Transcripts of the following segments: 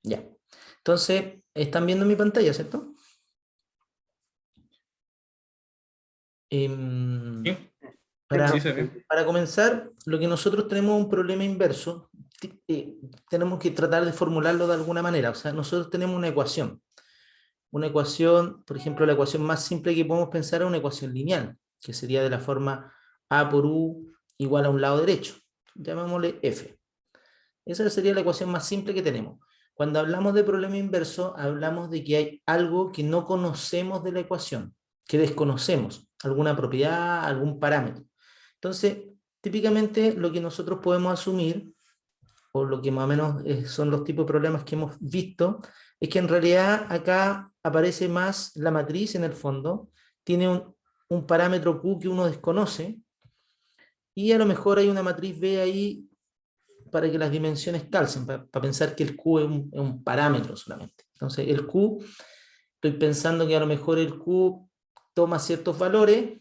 Ya. Entonces, están viendo mi pantalla, ¿cierto? Em, Sí, sí, para, se ve. para comenzar, lo que nosotros tenemos es un problema inverso, tenemos que tratar de formularlo de alguna manera. O sea, nosotros tenemos una ecuación. Una ecuación, por ejemplo, la ecuación más simple que podemos pensar es una ecuación lineal, que sería de la forma A por U igual a un lado derecho. Llamémosle F. Esa sería la ecuación más simple que tenemos. Cuando hablamos de problema inverso, hablamos de que hay algo que no conocemos de la ecuación, que desconocemos, alguna propiedad, algún parámetro. Entonces, típicamente lo que nosotros podemos asumir, o lo que más o menos son los tipos de problemas que hemos visto, es que en realidad acá aparece más la matriz en el fondo, tiene un parámetro Q que uno desconoce, y a lo mejor hay una matriz B ahí para que las dimensiones calcen, para pensar que el Q es un parámetro solamente. Entonces, el Q, estoy pensando que a lo mejor el Q toma ciertos valores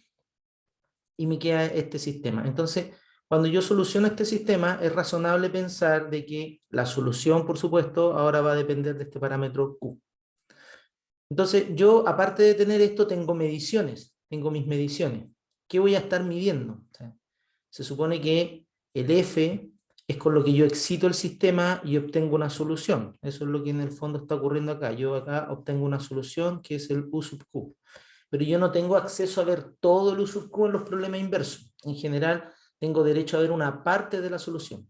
y me queda este sistema. Entonces, cuando yo soluciono este sistema, es razonable pensar de que la solución, por supuesto, ahora va a depender de este parámetro Q. Entonces, yo, aparte de tener esto, tengo mediciones, tengo mis mediciones. ¿Qué voy a estar midiendo? O sea, se supone que el F es con lo que yo excito el sistema y obtengo una solución. Eso es lo que en el fondo está ocurriendo acá. Yo acá obtengo una solución que es el U sub Q. Pero yo no tengo acceso a ver todo el U sub Q en los problemas inversos. En general, tengo derecho a ver una parte de la solución.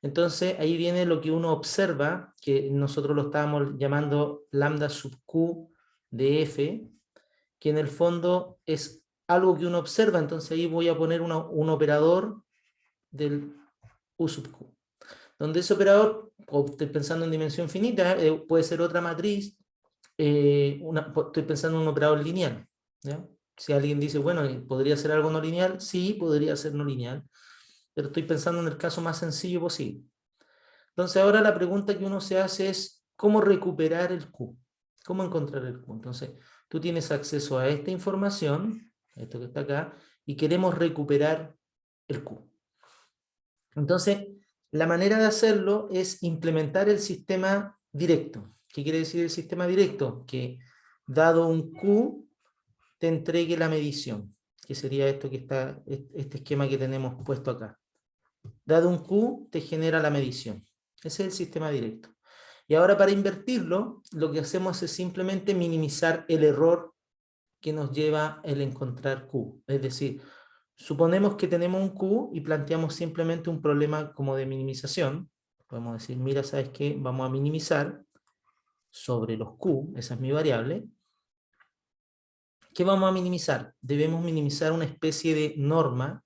Entonces, ahí viene lo que uno observa, que nosotros lo estábamos llamando lambda sub Q de F, que en el fondo es algo que uno observa. Entonces, ahí voy a poner un operador del U sub Q. Donde ese operador, o estoy pensando en dimensión finita, puede ser otra matriz, estoy pensando en un operador lineal. ¿Ya? Si alguien dice, bueno, ¿podría ser algo no lineal? Sí, podría ser no lineal, pero estoy pensando en el caso más sencillo posible. Entonces ahora la pregunta que uno se hace es, ¿cómo recuperar el Q? ¿Cómo encontrar el Q? Entonces, tú tienes acceso a esta información, esto que está acá, y queremos recuperar el Q. Entonces, la manera de hacerlo es implementar el sistema directo. ¿Qué quiere decir el sistema directo? Que dado un Q, te entregue la medición, que sería esto que está, este esquema que tenemos puesto acá. Dado un Q, te genera la medición. Ese es el sistema directo. Y ahora para invertirlo, lo que hacemos es simplemente minimizar el error que nos lleva el encontrar Q. Es decir, suponemos que tenemos un Q y planteamos simplemente un problema como de minimización. Podemos decir, mira, ¿sabes qué? Vamos a minimizar sobre los Q, esa es mi variable. ¿Qué vamos a minimizar? Debemos minimizar una especie de norma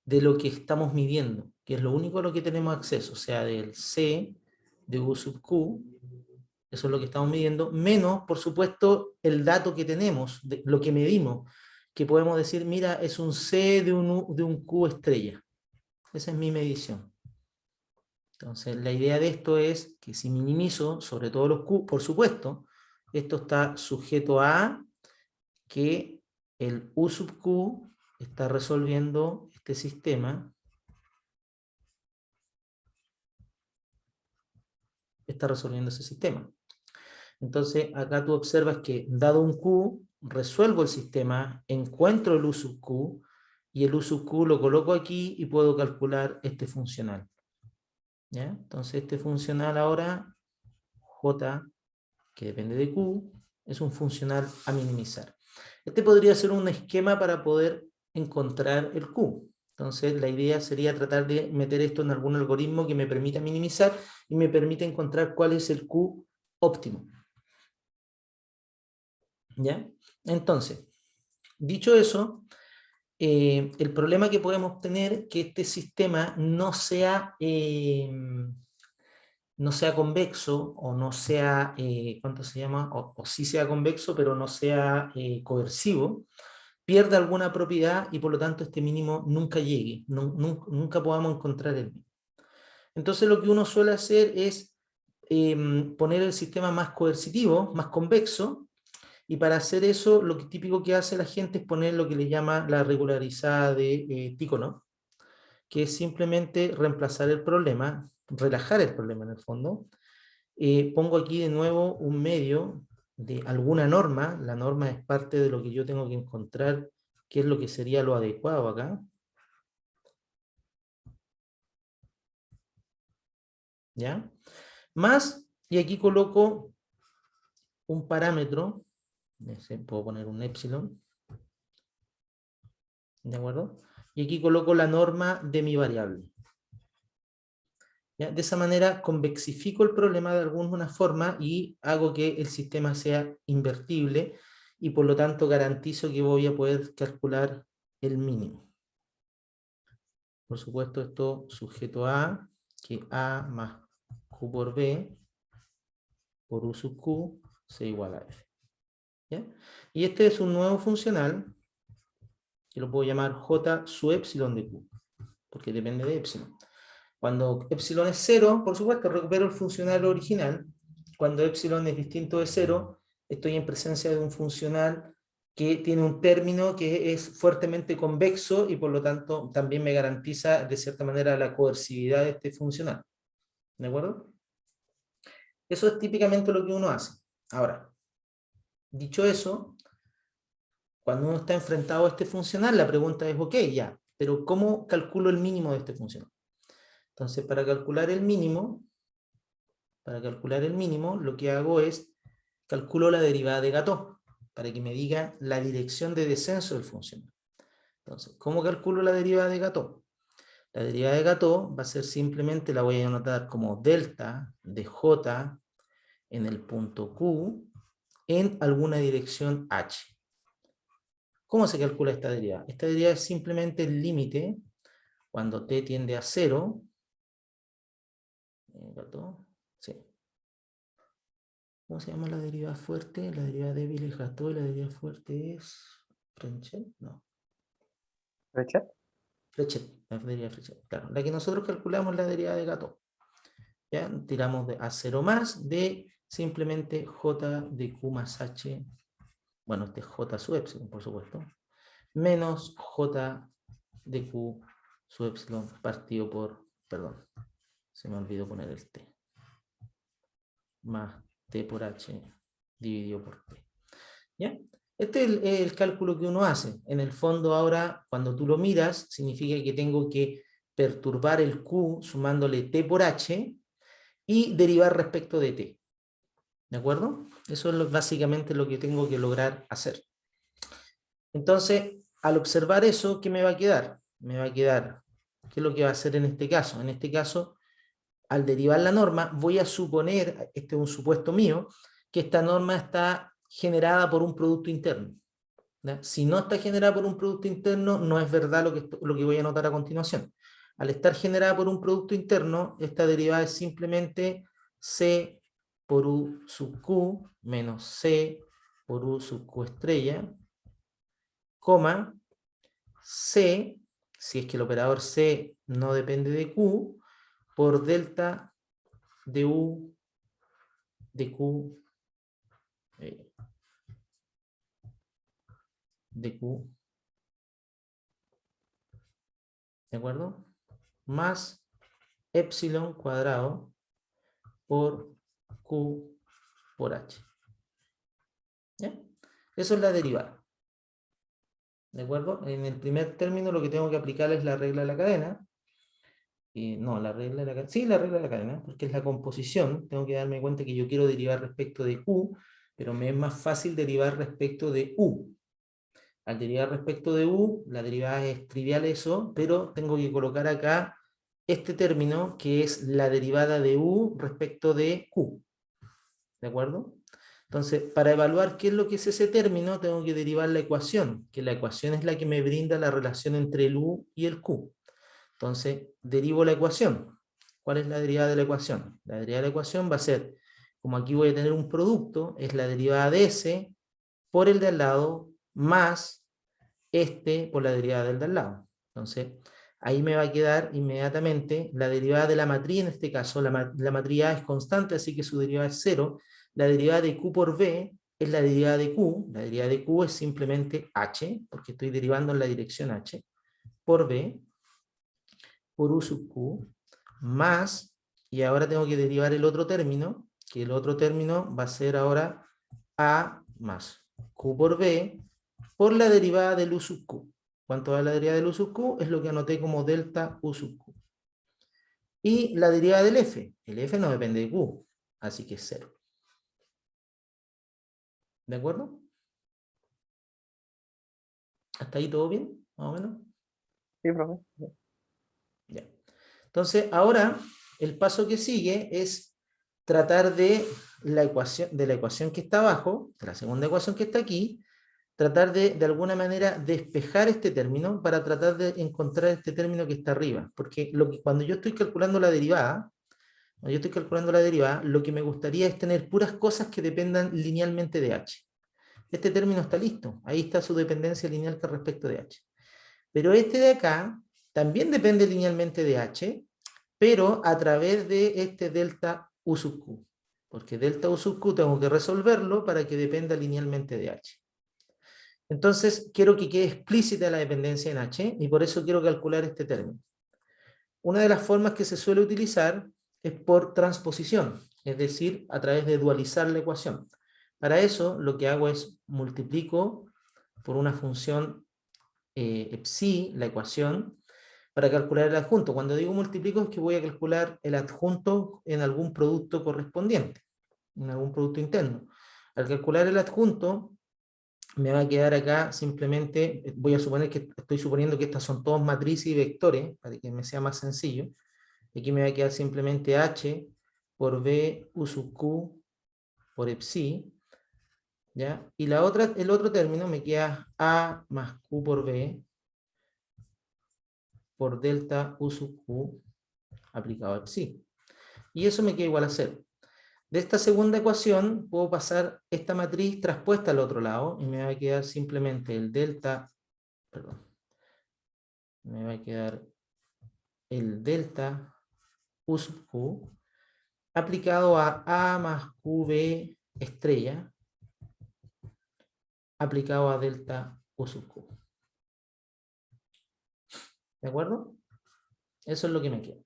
de lo que estamos midiendo, que es lo único a lo que tenemos acceso, o sea, del C de U sub Q, eso es lo que estamos midiendo, menos, por supuesto, el dato que tenemos, de lo que medimos, que podemos decir, mira, es un C de un Q estrella. Esa es mi medición. Entonces, la idea de esto es que si minimizo sobre todos los Q, por supuesto, esto está sujeto a que el U sub Q está resolviendo este sistema, está resolviendo ese sistema. Entonces, acá tú observas que dado un Q, resuelvo el sistema, encuentro el U sub Q, y el U sub Q lo coloco aquí y puedo calcular este funcional. ¿Ya? Entonces, este funcional ahora, J, que depende de Q, es un funcional a minimizar. Este podría ser un esquema para poder encontrar el Q. Entonces, la idea sería tratar de meter esto en algún algoritmo que me permita minimizar y me permita encontrar cuál es el Q óptimo. ¿Ya? Entonces, dicho eso, el problema que podemos tener es que este sistema no sea convexo o no sea, ¿cuánto se llama? O sí sea convexo, pero no sea coercivo, pierda alguna propiedad y por lo tanto este mínimo nunca llegue, nunca podamos encontrar el mínimo. Entonces lo que uno suele hacer es poner el sistema más coercitivo, más convexo, y para hacer eso, lo que típico que hace la gente es poner lo que le llama la regularizada de Tikhonov, que es simplemente reemplazar el problema, relajar el problema en el fondo, pongo aquí de nuevo un medio de alguna norma. La norma es parte de lo que yo tengo que encontrar, qué es lo que sería lo adecuado acá. ¿Ya? Más, y aquí coloco un parámetro, puedo poner un epsilon, ¿de acuerdo? Y aquí coloco la norma de mi variable. ¿Ya? De esa manera convexifico el problema de alguna forma y hago que el sistema sea invertible y por lo tanto garantizo que voy a poder calcular el mínimo. Por supuesto, esto sujeto a que A más Q por B por U sub Q sea igual a F. ¿Ya? Y este es un nuevo funcional que lo puedo llamar J sub epsilon de Q, porque depende de epsilon. Cuando epsilon es 0, por supuesto, recupero el funcional original. Cuando epsilon es distinto de 0, estoy en presencia de un funcional que tiene un término que es fuertemente convexo y por lo tanto también me garantiza de cierta manera la coercividad de este funcional. ¿De acuerdo? Eso es típicamente lo que uno hace. Ahora, dicho eso, cuando uno está enfrentado a este funcional, la pregunta es, ok, ya, pero ¿cómo calculo el mínimo de este funcional? Entonces, para calcular el mínimo, lo que hago es calculo la derivada de Gatot, para que me diga la dirección de descenso del funcional. Entonces, ¿cómo calculo la derivada de Gatot? La derivada de Gatot va a ser simplemente, la voy a anotar como delta de J en el punto Q en alguna dirección H. ¿Cómo se calcula esta derivada? Esta derivada es simplemente el límite cuando t tiende a 0. Sí. ¿Cómo se llama la derivada fuerte? La derivada débil es Gatot y la derivada fuerte es Frenchet. No. ¿Frechet? Frechet, la derivada de Frechet. Claro, la que nosotros calculamos es la derivada de Gatot. ¿Ya? Tiramos a 0 más de simplemente J de Q más H, bueno, este es J sub epsilon, por supuesto, menos J de Q sub epsilon partido por, perdón, se me olvidó poner el T, más T por H dividido por T. ¿Ya? Este es el cálculo que uno hace. En el fondo ahora, cuando tú lo miras, significa que tengo que perturbar el Q sumándole T por H y derivar respecto de T. ¿De acuerdo? Eso es básicamente lo que tengo que lograr hacer. Entonces, al observar eso, ¿qué me va a quedar? Me va a quedar, ¿qué es lo que va a hacer en este caso? En este caso, al derivar la norma, voy a suponer, este es un supuesto mío, que esta norma está generada por un producto interno. ¿Ya? Si no está generada por un producto interno, no es verdad lo que voy a anotar a continuación. Al estar generada por un producto interno, esta derivada es simplemente C por U sub Q menos C por U sub Q estrella, coma, C, si es que el operador C no depende de Q, por delta de U de Q de Q, ¿de acuerdo? Más epsilon cuadrado por Q por H. ¿Ya? Eso es la derivada. ¿De acuerdo? En el primer término lo que tengo que aplicar es la regla de la cadena. No, la regla de la cadena. Sí, la regla de la cadena, porque es la composición. Tengo que darme cuenta que yo quiero derivar respecto de Q, pero me es más fácil derivar respecto de U. Al derivar respecto de U, la derivada es trivial eso, pero tengo que colocar acá este término que es la derivada de U respecto de Q. ¿De acuerdo? Entonces, para evaluar qué es lo que es ese término, tengo que derivar la ecuación, que la ecuación es la que me brinda la relación entre el U y el Q. Entonces, derivo la ecuación. ¿Cuál es la derivada de la ecuación? La derivada de la ecuación va a ser, como aquí voy a tener un producto, es la derivada de S por el de al lado más este por la derivada del de al lado. Entonces, ahí me va a quedar inmediatamente la derivada de la matriz, en este caso, la matriz A es constante, así que su derivada es 0. La derivada de Q por B es la derivada de Q. La derivada de Q es simplemente H, porque estoy derivando en la dirección H, por B, por U sub Q, más, y ahora tengo que derivar el otro término, que el otro término va a ser ahora A más Q por B por la derivada del U sub Q. ¿Cuánto da la derivada del U sub Q? Es lo que anoté como delta U sub Q. Y la derivada del F. El F no depende de Q, así que es 0. ¿De acuerdo? ¿Hasta ahí todo bien? ¿Más o menos? Sí, profe. Ya. Entonces, ahora el paso que sigue es tratar de la ecuación que está abajo, de la segunda ecuación que está aquí, tratar de alguna manera despejar este término para tratar de encontrar este término que está arriba. Porque cuando yo estoy calculando la derivada, lo que me gustaría es tener puras cosas que dependan linealmente de h. Este término está listo, ahí está su dependencia lineal con respecto de h. Pero este de acá también depende linealmente de h, pero a través de este delta U sub Q. Porque delta U sub Q tengo que resolverlo para que dependa linealmente de h. Entonces, quiero que quede explícita la dependencia en h, y por eso quiero calcular este término. Una de las formas que se suele utilizar es por transposición, es decir, a través de dualizar la ecuación. Para eso, lo que hago es multiplico por una función psi, la ecuación, para calcular el adjunto. Cuando digo multiplico es que voy a calcular el adjunto en algún producto correspondiente, en algún producto interno. Al calcular el adjunto, me va a quedar acá simplemente, voy a suponer que estoy suponiendo que estas son todas matrices y vectores, para que me sea más sencillo. Aquí me va a quedar simplemente h por b u sub q por psi, ¿ya? Y el otro término me queda a más q por b por delta u sub q aplicado a psi. Y eso me queda igual a 0. De esta segunda ecuación puedo pasar esta matriz traspuesta al otro lado y me va a quedar simplemente el delta, perdón, me va a quedar el delta u sub q aplicado a más qb estrella aplicado a delta u sub q. ¿De acuerdo? Eso es lo que me queda.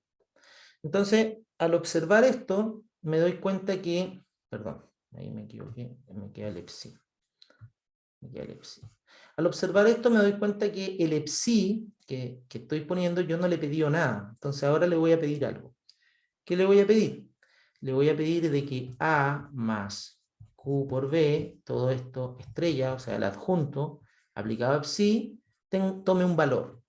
Entonces, al observar esto, me doy cuenta que, perdón, ahí me equivoqué, me queda el psi. Al observar esto me doy cuenta que el psi que estoy poniendo yo no le he pedido nada. Entonces ahora le voy a pedir algo. ¿Qué le voy a pedir? Le voy a pedir de que A más Q por B, todo esto estrella, o sea el adjunto, aplicado a psi, tome un valor.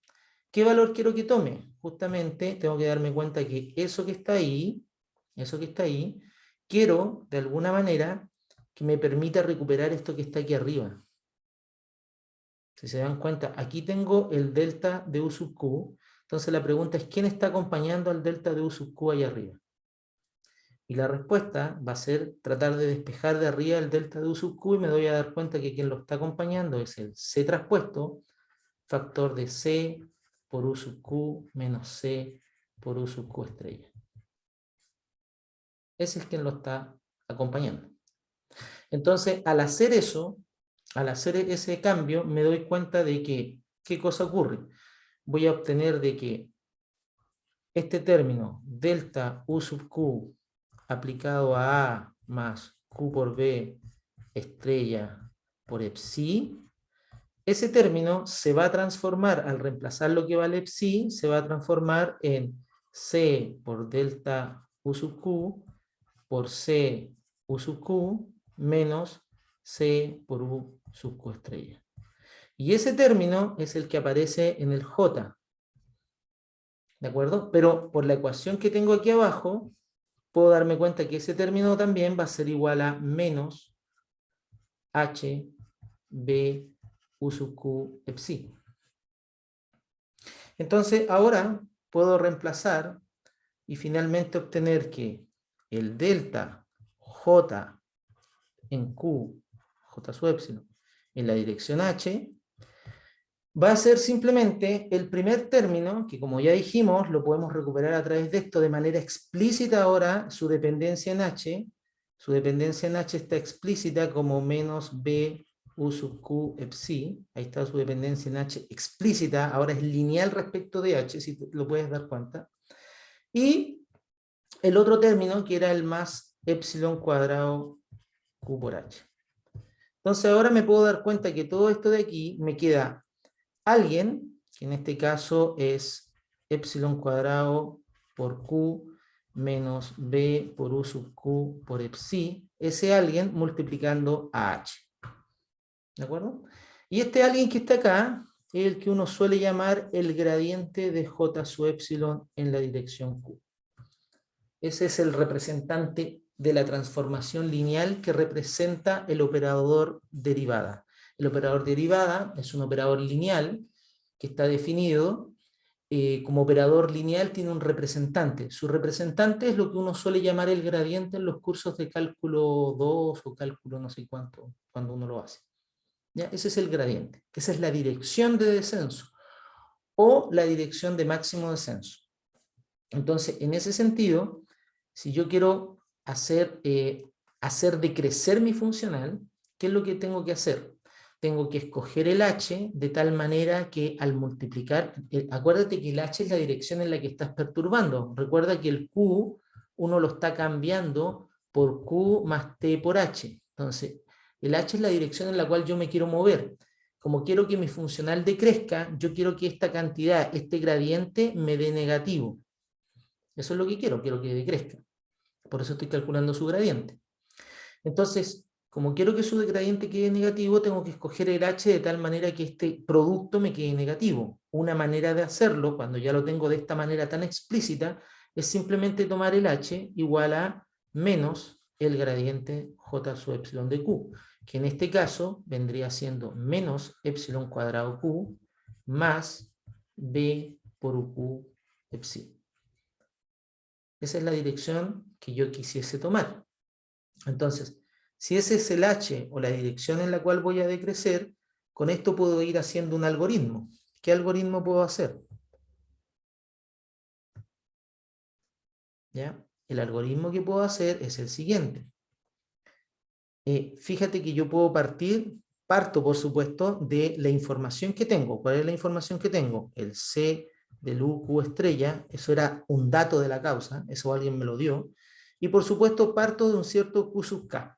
¿Qué valor quiero que tome? Justamente tengo que darme cuenta que eso que está ahí, quiero de alguna manera que me permita recuperar esto que está aquí arriba. Si se dan cuenta, aquí tengo el delta de U sub Q, entonces la pregunta es, ¿quién está acompañando al delta de U sub Q ahí arriba? Y la respuesta va a ser tratar de despejar de arriba el delta de U sub Q y me doy a dar cuenta que quien lo está acompañando es el C traspuesto, factor de C por U sub Q menos C por U sub Q estrella. Ese es quien lo está acompañando. Entonces, al hacer eso, al hacer ese cambio, me doy cuenta de que, ¿qué cosa ocurre? Voy a obtener de que este término, delta U sub Q, aplicado a más Q por B estrella por psi, ese término se va a transformar, al reemplazar lo que vale psi, se va a transformar en C por delta U sub Q por C U sub Q menos C por U sub Q estrella. Y ese término es el que aparece en el J. ¿De acuerdo? Pero por la ecuación que tengo aquí abajo, puedo darme cuenta que ese término también va a ser igual a menos H B U sub Q psi. Entonces, ahora puedo reemplazar y finalmente obtener que el delta J en Q, J sub epsilon, en la dirección H, va a ser simplemente el primer término, que como ya dijimos, lo podemos recuperar a través de esto de manera explícita ahora, su dependencia en H. Su dependencia en H está explícita como menos B U sub Q psi. Ahí está su dependencia en H explícita, ahora es lineal respecto de H, si lo puedes dar cuenta. Y el otro término, que era el más epsilon cuadrado Q por H. Entonces ahora me puedo dar cuenta que todo esto de aquí me queda alguien, que en este caso es epsilon cuadrado por Q menos B por U sub Q por epsi, ese alguien multiplicando a H. ¿De acuerdo? Y este alguien que está acá es el que uno suele llamar el gradiente de J sub epsilon en la dirección Q. Ese es el representante de la transformación lineal que representa el operador derivada. El operador derivada es un operador lineal que está definido como operador lineal, tiene un representante. Su representante es lo que uno suele llamar el gradiente en los cursos de cálculo 2 o cálculo no sé cuánto, cuando uno lo hace. ¿Ya? Ese es el gradiente. Esa es la dirección de descenso o la dirección de máximo descenso. Entonces, en ese sentido, si yo quiero hacer decrecer mi funcional, ¿qué es lo que tengo que hacer? Tengo que escoger el h de tal manera que al multiplicar, acuérdate que el h es la dirección en la que estás perturbando. Recuerda que el q uno lo está cambiando por q más t por h. Entonces, el h es la dirección en la cual yo me quiero mover. Como quiero que mi funcional decrezca, yo quiero que esta cantidad, este gradiente, me dé negativo. Eso es lo que quiero que decrezca. Por eso estoy calculando su gradiente. Entonces, como quiero que su gradiente quede negativo, tengo que escoger el h de tal manera que este producto me quede negativo. Una manera de hacerlo, cuando ya lo tengo de esta manera tan explícita, es simplemente tomar el h igual a menos el gradiente j sub epsilon de q, que en este caso vendría siendo menos epsilon cuadrado q más b por uq epsilon. Esa es la dirección que yo quisiese tomar. Entonces, si ese es el h o la dirección en la cual voy a decrecer, con esto puedo ir haciendo un algoritmo. ¿Qué algoritmo puedo hacer? ¿Ya? El algoritmo que puedo hacer es el siguiente. Fíjate que yo puedo parto por supuesto, de la información que tengo. ¿Cuál es la información que tengo? El C del UQ estrella, eso era un dato de la causa, eso alguien me lo dio. Y por supuesto parto de un cierto Q sub K,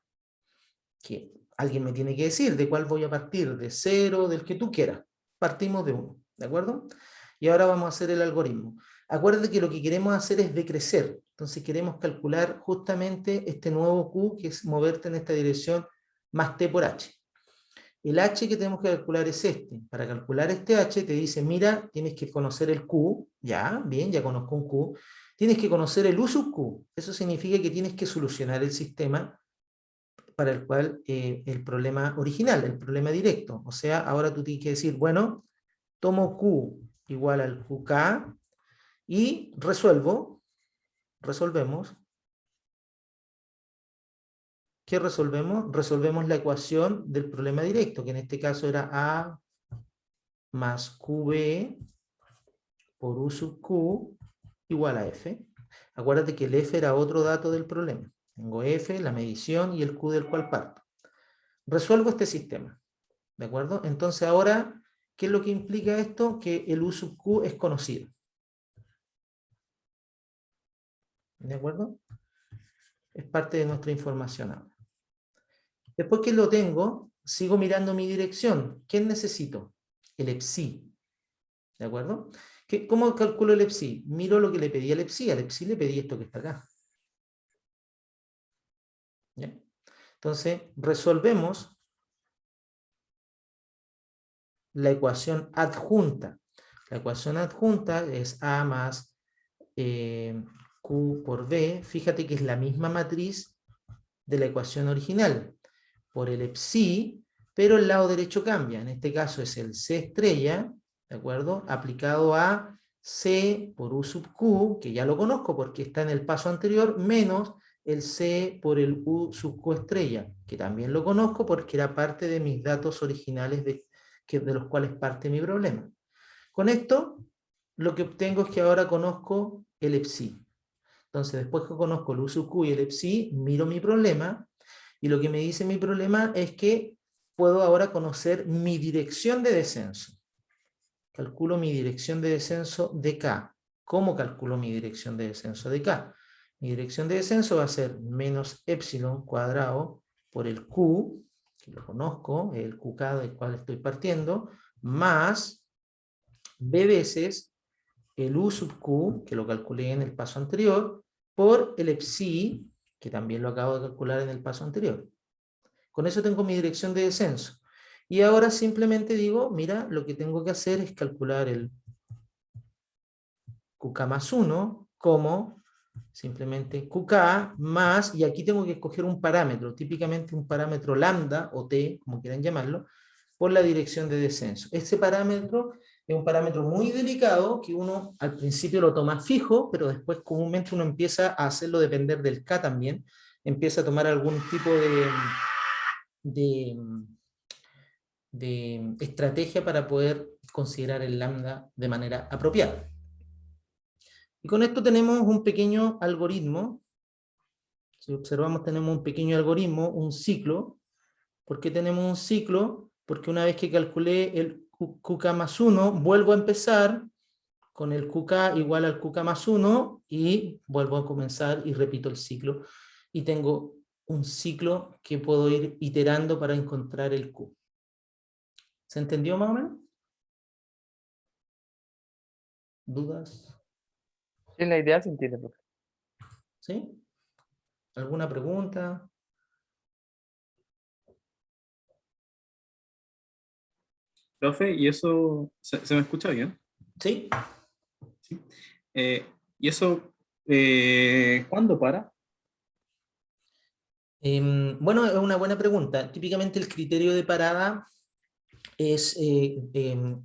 que alguien me tiene que decir de cuál voy a partir, de 0, del que tú quieras. Partimos de 1, ¿de acuerdo? Y ahora vamos a hacer el algoritmo. Acuérdate que lo que queremos hacer es decrecer. Entonces queremos calcular justamente este nuevo Q, que es moverte en esta dirección más T por H. El H que tenemos que calcular es este. Para calcular este H te dice, mira, tienes que conocer el Q, ya, bien, ya conozco un Q. Tienes que conocer el U sub Q. Eso significa que tienes que solucionar el sistema para el cual el problema original, el problema directo. O sea, ahora tú tienes que decir, bueno, tomo Q igual al QK y resolvemos. ¿Qué resolvemos? Resolvemos la ecuación del problema directo, que en este caso era A más QB por U sub Q igual a F. Acuérdate que el F era otro dato del problema. Tengo F, la medición y el Q del cual parto. Resuelvo este sistema. ¿De acuerdo? Entonces ahora, ¿qué es lo que implica esto? Que el U sub Q es conocido. ¿De acuerdo? Es parte de nuestra información ahora. Después que lo tengo, sigo mirando mi dirección. ¿Qué necesito? El epsi. ¿De acuerdo? ¿Cómo calculo el epsi? Miro lo que le pedí al epsi. Al epsi le pedí esto que está acá. ¿Ya? Entonces, resolvemos la ecuación adjunta. La ecuación adjunta es A más Q por B. Fíjate que es la misma matriz de la ecuación original. Por el epsi, pero el lado derecho cambia. En este caso es el C estrella, ¿de acuerdo? Aplicado a C por U sub Q, que ya lo conozco porque está en el paso anterior, menos el C por el U sub Q estrella, que también lo conozco porque era parte de mis datos originales de los cuales parte mi problema. Con esto, lo que obtengo es que ahora conozco el epsi. Entonces, después que conozco el U sub Q y el epsi, miro mi problema, y lo que me dice mi problema es que puedo ahora conocer mi dirección de descenso. Calculo mi dirección de descenso de K. ¿Cómo calculo mi dirección de descenso de K? Mi dirección de descenso va a ser menos epsilon cuadrado por el Q, que lo conozco, el QK del cual estoy partiendo, más B veces el U sub Q, que lo calculé en el paso anterior, por el epsi, que también lo acabo de calcular en el paso anterior. Con eso tengo mi dirección de descenso. Y ahora simplemente digo, mira, lo que tengo que hacer es calcular el QK más 1 como simplemente QK más, y aquí tengo que escoger un parámetro, típicamente un parámetro lambda o t, como quieran llamarlo, por la dirección de descenso. Este parámetro es un parámetro muy delicado que uno al principio lo toma fijo, pero después comúnmente uno empieza a hacerlo depender del K también, empieza a tomar algún tipo de, de estrategia para poder considerar el lambda de manera apropiada. Y con esto tenemos un pequeño algoritmo. Si observamos, tenemos un pequeño algoritmo, un ciclo. ¿Por qué tenemos un ciclo? Porque una vez que calculé el QK más 1, vuelvo a empezar con el QK igual al QK más 1 y vuelvo a comenzar y repito el ciclo. Y tengo un ciclo que puedo ir iterando para encontrar el Q. ¿Se entendió más o menos? ¿Dudas? Sí, la idea se entiende, profe. ¿Sí? ¿Alguna pregunta? Profe, ¿y eso se me escucha bien? ¿Sí? Sí. ¿Y eso cuándo para? Bueno, es una buena pregunta. Típicamente el criterio de parada es,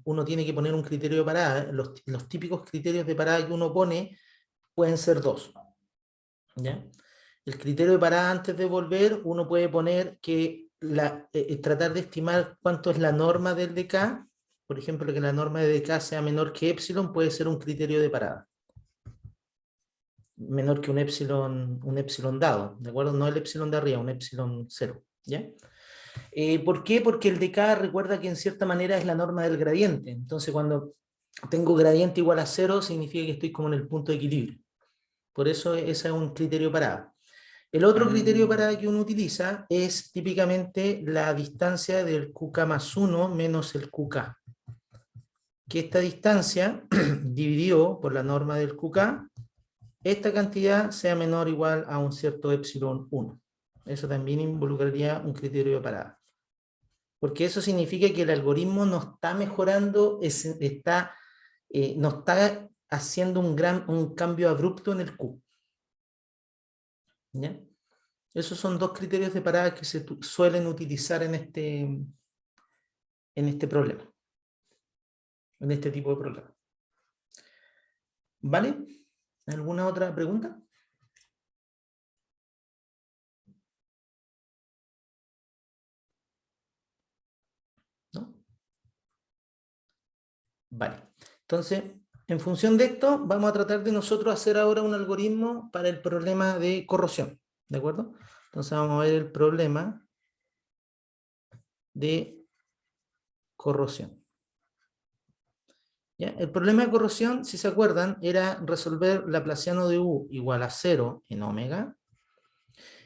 uno tiene que poner un criterio de parada. Los típicos criterios de parada que uno pone pueden ser dos. ¿Ya? El criterio de parada antes de volver, uno puede poner que tratar de estimar cuánto es la norma del dk. Por ejemplo, que la norma de dk sea menor que epsilon puede ser un criterio de parada. Menor que un epsilon dado, ¿de acuerdo? No el epsilon de arriba, un epsilon 0, ¿ya? ¿Por qué? Porque el dk recuerda que en cierta manera es la norma del gradiente. Entonces, cuando tengo gradiente igual a 0, significa que estoy como en el punto de equilibrio. Por eso ese es un criterio de parada. El otro criterio de parada que uno utiliza es típicamente la distancia del QK más 1 menos el QK. Que esta distancia, dividido por la norma del QK, esta cantidad sea menor o igual a un cierto epsilon 1. Eso también involucraría un criterio de parada. Porque eso significa que el algoritmo no está mejorando, no está haciendo un cambio abrupto en el Q. ¿Ya? Esos son dos criterios de parada que se suelen utilizar en este problema. En este tipo de problema. ¿Vale? ¿Alguna otra pregunta? ¿No? Vale. Entonces, en función de esto, vamos a tratar de nosotros hacer ahora un algoritmo para el problema de corrosión. ¿De acuerdo? Entonces vamos a ver el problema de corrosión. ¿Ya? El problema de corrosión, si se acuerdan, era resolver Laplaciano de U igual a 0 en omega.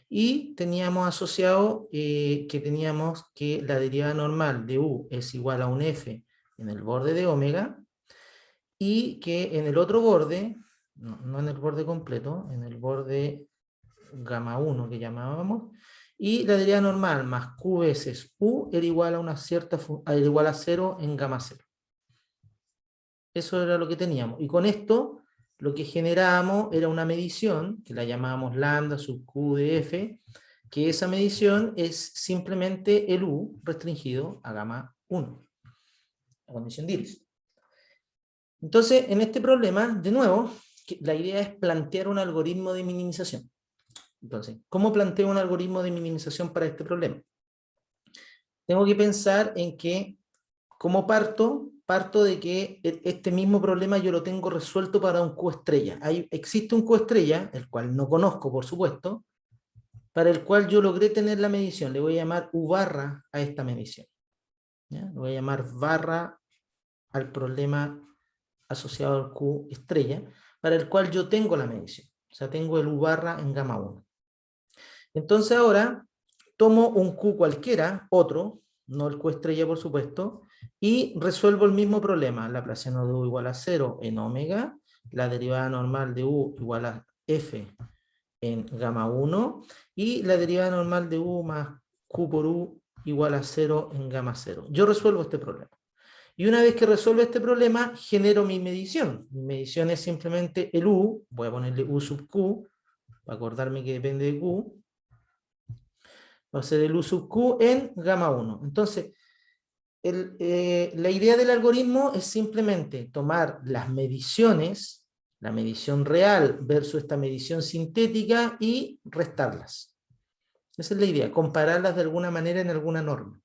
Y teníamos asociado que teníamos que la derivada normal de U es igual a un F en el borde de omega, y que en el otro borde, no en el borde completo, en el borde gamma 1 que llamábamos, y la derivada normal más Q veces U era igual a una cierta era igual a 0 en gamma 0. Eso era lo que teníamos. Y con esto lo que generábamos era una medición, que la llamábamos lambda sub Q de F, que esa medición es simplemente el U restringido a gamma 1, la condición de Iris. Entonces, en este problema, de nuevo, la idea es plantear un algoritmo de minimización. Entonces, ¿cómo planteo un algoritmo de minimización para este problema? Tengo que pensar en que, como parto de que este mismo problema yo lo tengo resuelto para un Q estrella. Existe un Q estrella, el cual no conozco, por supuesto, para el cual yo logré tener la medición. Le voy a llamar U barra a esta medición. ¿Ya? Le voy a llamar barra al problema asociado al Q estrella, para el cual yo tengo la medición. O sea, tengo el U barra en gamma 1. Entonces ahora tomo un Q cualquiera, otro, no el Q estrella por supuesto, y resuelvo el mismo problema. Laplaciano de U igual a 0 en omega, la derivada normal de U igual a F en gamma 1, y la derivada normal de U más Q por U igual a 0 en gamma 0. Yo resuelvo este problema. Y una vez que resuelvo este problema, genero mi medición. Mi medición es simplemente el U, voy a ponerle U sub Q, para acordarme que depende de Q, va a ser el U sub Q en gamma 1. Entonces, la idea del algoritmo es simplemente tomar las mediciones, la medición real versus esta medición sintética y restarlas. Esa es la idea, compararlas de alguna manera en alguna norma.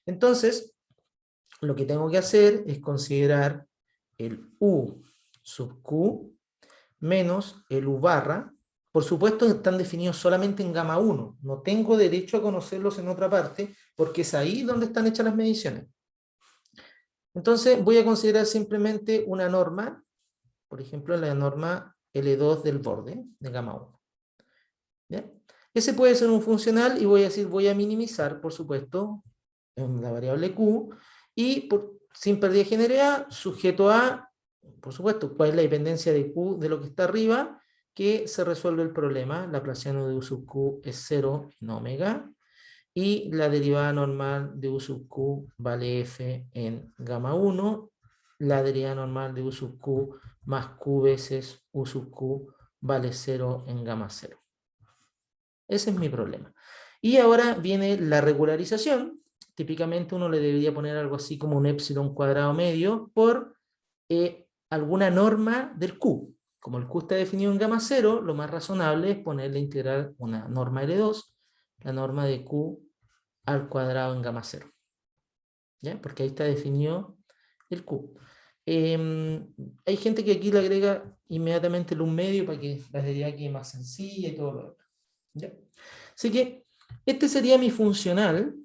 Entonces, lo que tengo que hacer es considerar el U sub Q menos el U barra. Por supuesto están definidos solamente en gamma 1. No tengo derecho a conocerlos en otra parte, porque es ahí donde están hechas las mediciones. Entonces voy a considerar simplemente una norma, por ejemplo la norma L2 del borde de gamma 1. ¿Ya? Ese puede ser un funcional y voy a decir, voy a minimizar, por supuesto, en la variable Q, y sin pérdida de generalidad, sujeto a, por supuesto, cuál es la dependencia de Q de lo que está arriba, que se resuelve el problema. Laplaciano de U sub Q es 0 en omega, y la derivada normal de U sub Q vale F en gamma 1, la derivada normal de U sub Q más Q veces U sub Q vale 0 en gamma 0. Ese es mi problema. Y ahora viene la regularización. Típicamente uno le debería poner algo así como un epsilon cuadrado medio por alguna norma del Q. Como el Q está definido en gamma 0, lo más razonable es ponerle integral una norma L2, la norma de Q al cuadrado en gamma 0. ¿Ya? Porque ahí está definido el Q. Hay gente que aquí le agrega inmediatamente el 1 medio para que la derivada quede más sencilla y todo lo demás. ¿Ya? Así que este sería mi funcional.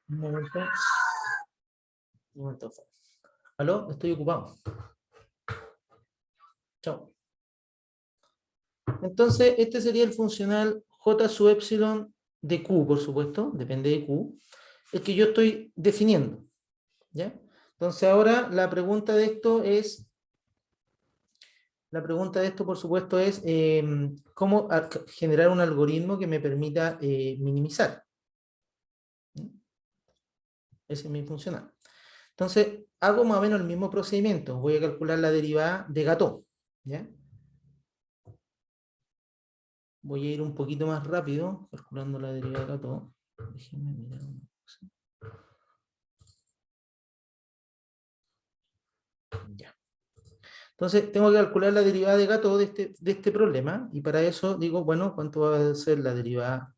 Un momento. Un momento. ¿Aló? Estoy ocupado. Chao. Entonces, este sería el funcional J sub epsilon de Q, por supuesto, depende de Q, el que yo estoy definiendo. ¿Ya? Entonces ahora la pregunta de esto es, por supuesto, es cómo generar un algoritmo que me permita minimizar. Ese es mi funcional. Entonces, hago más o menos el mismo procedimiento. Voy a calcular la derivada de Gatot. ¿Ya? Voy a ir un poquito más rápido, calculando la derivada de Gatot. Déjenme mirar una cosa. Ya. Entonces, tengo que calcular la derivada de Gatot de este problema, y para eso digo, bueno, ¿cuánto va a ser la derivada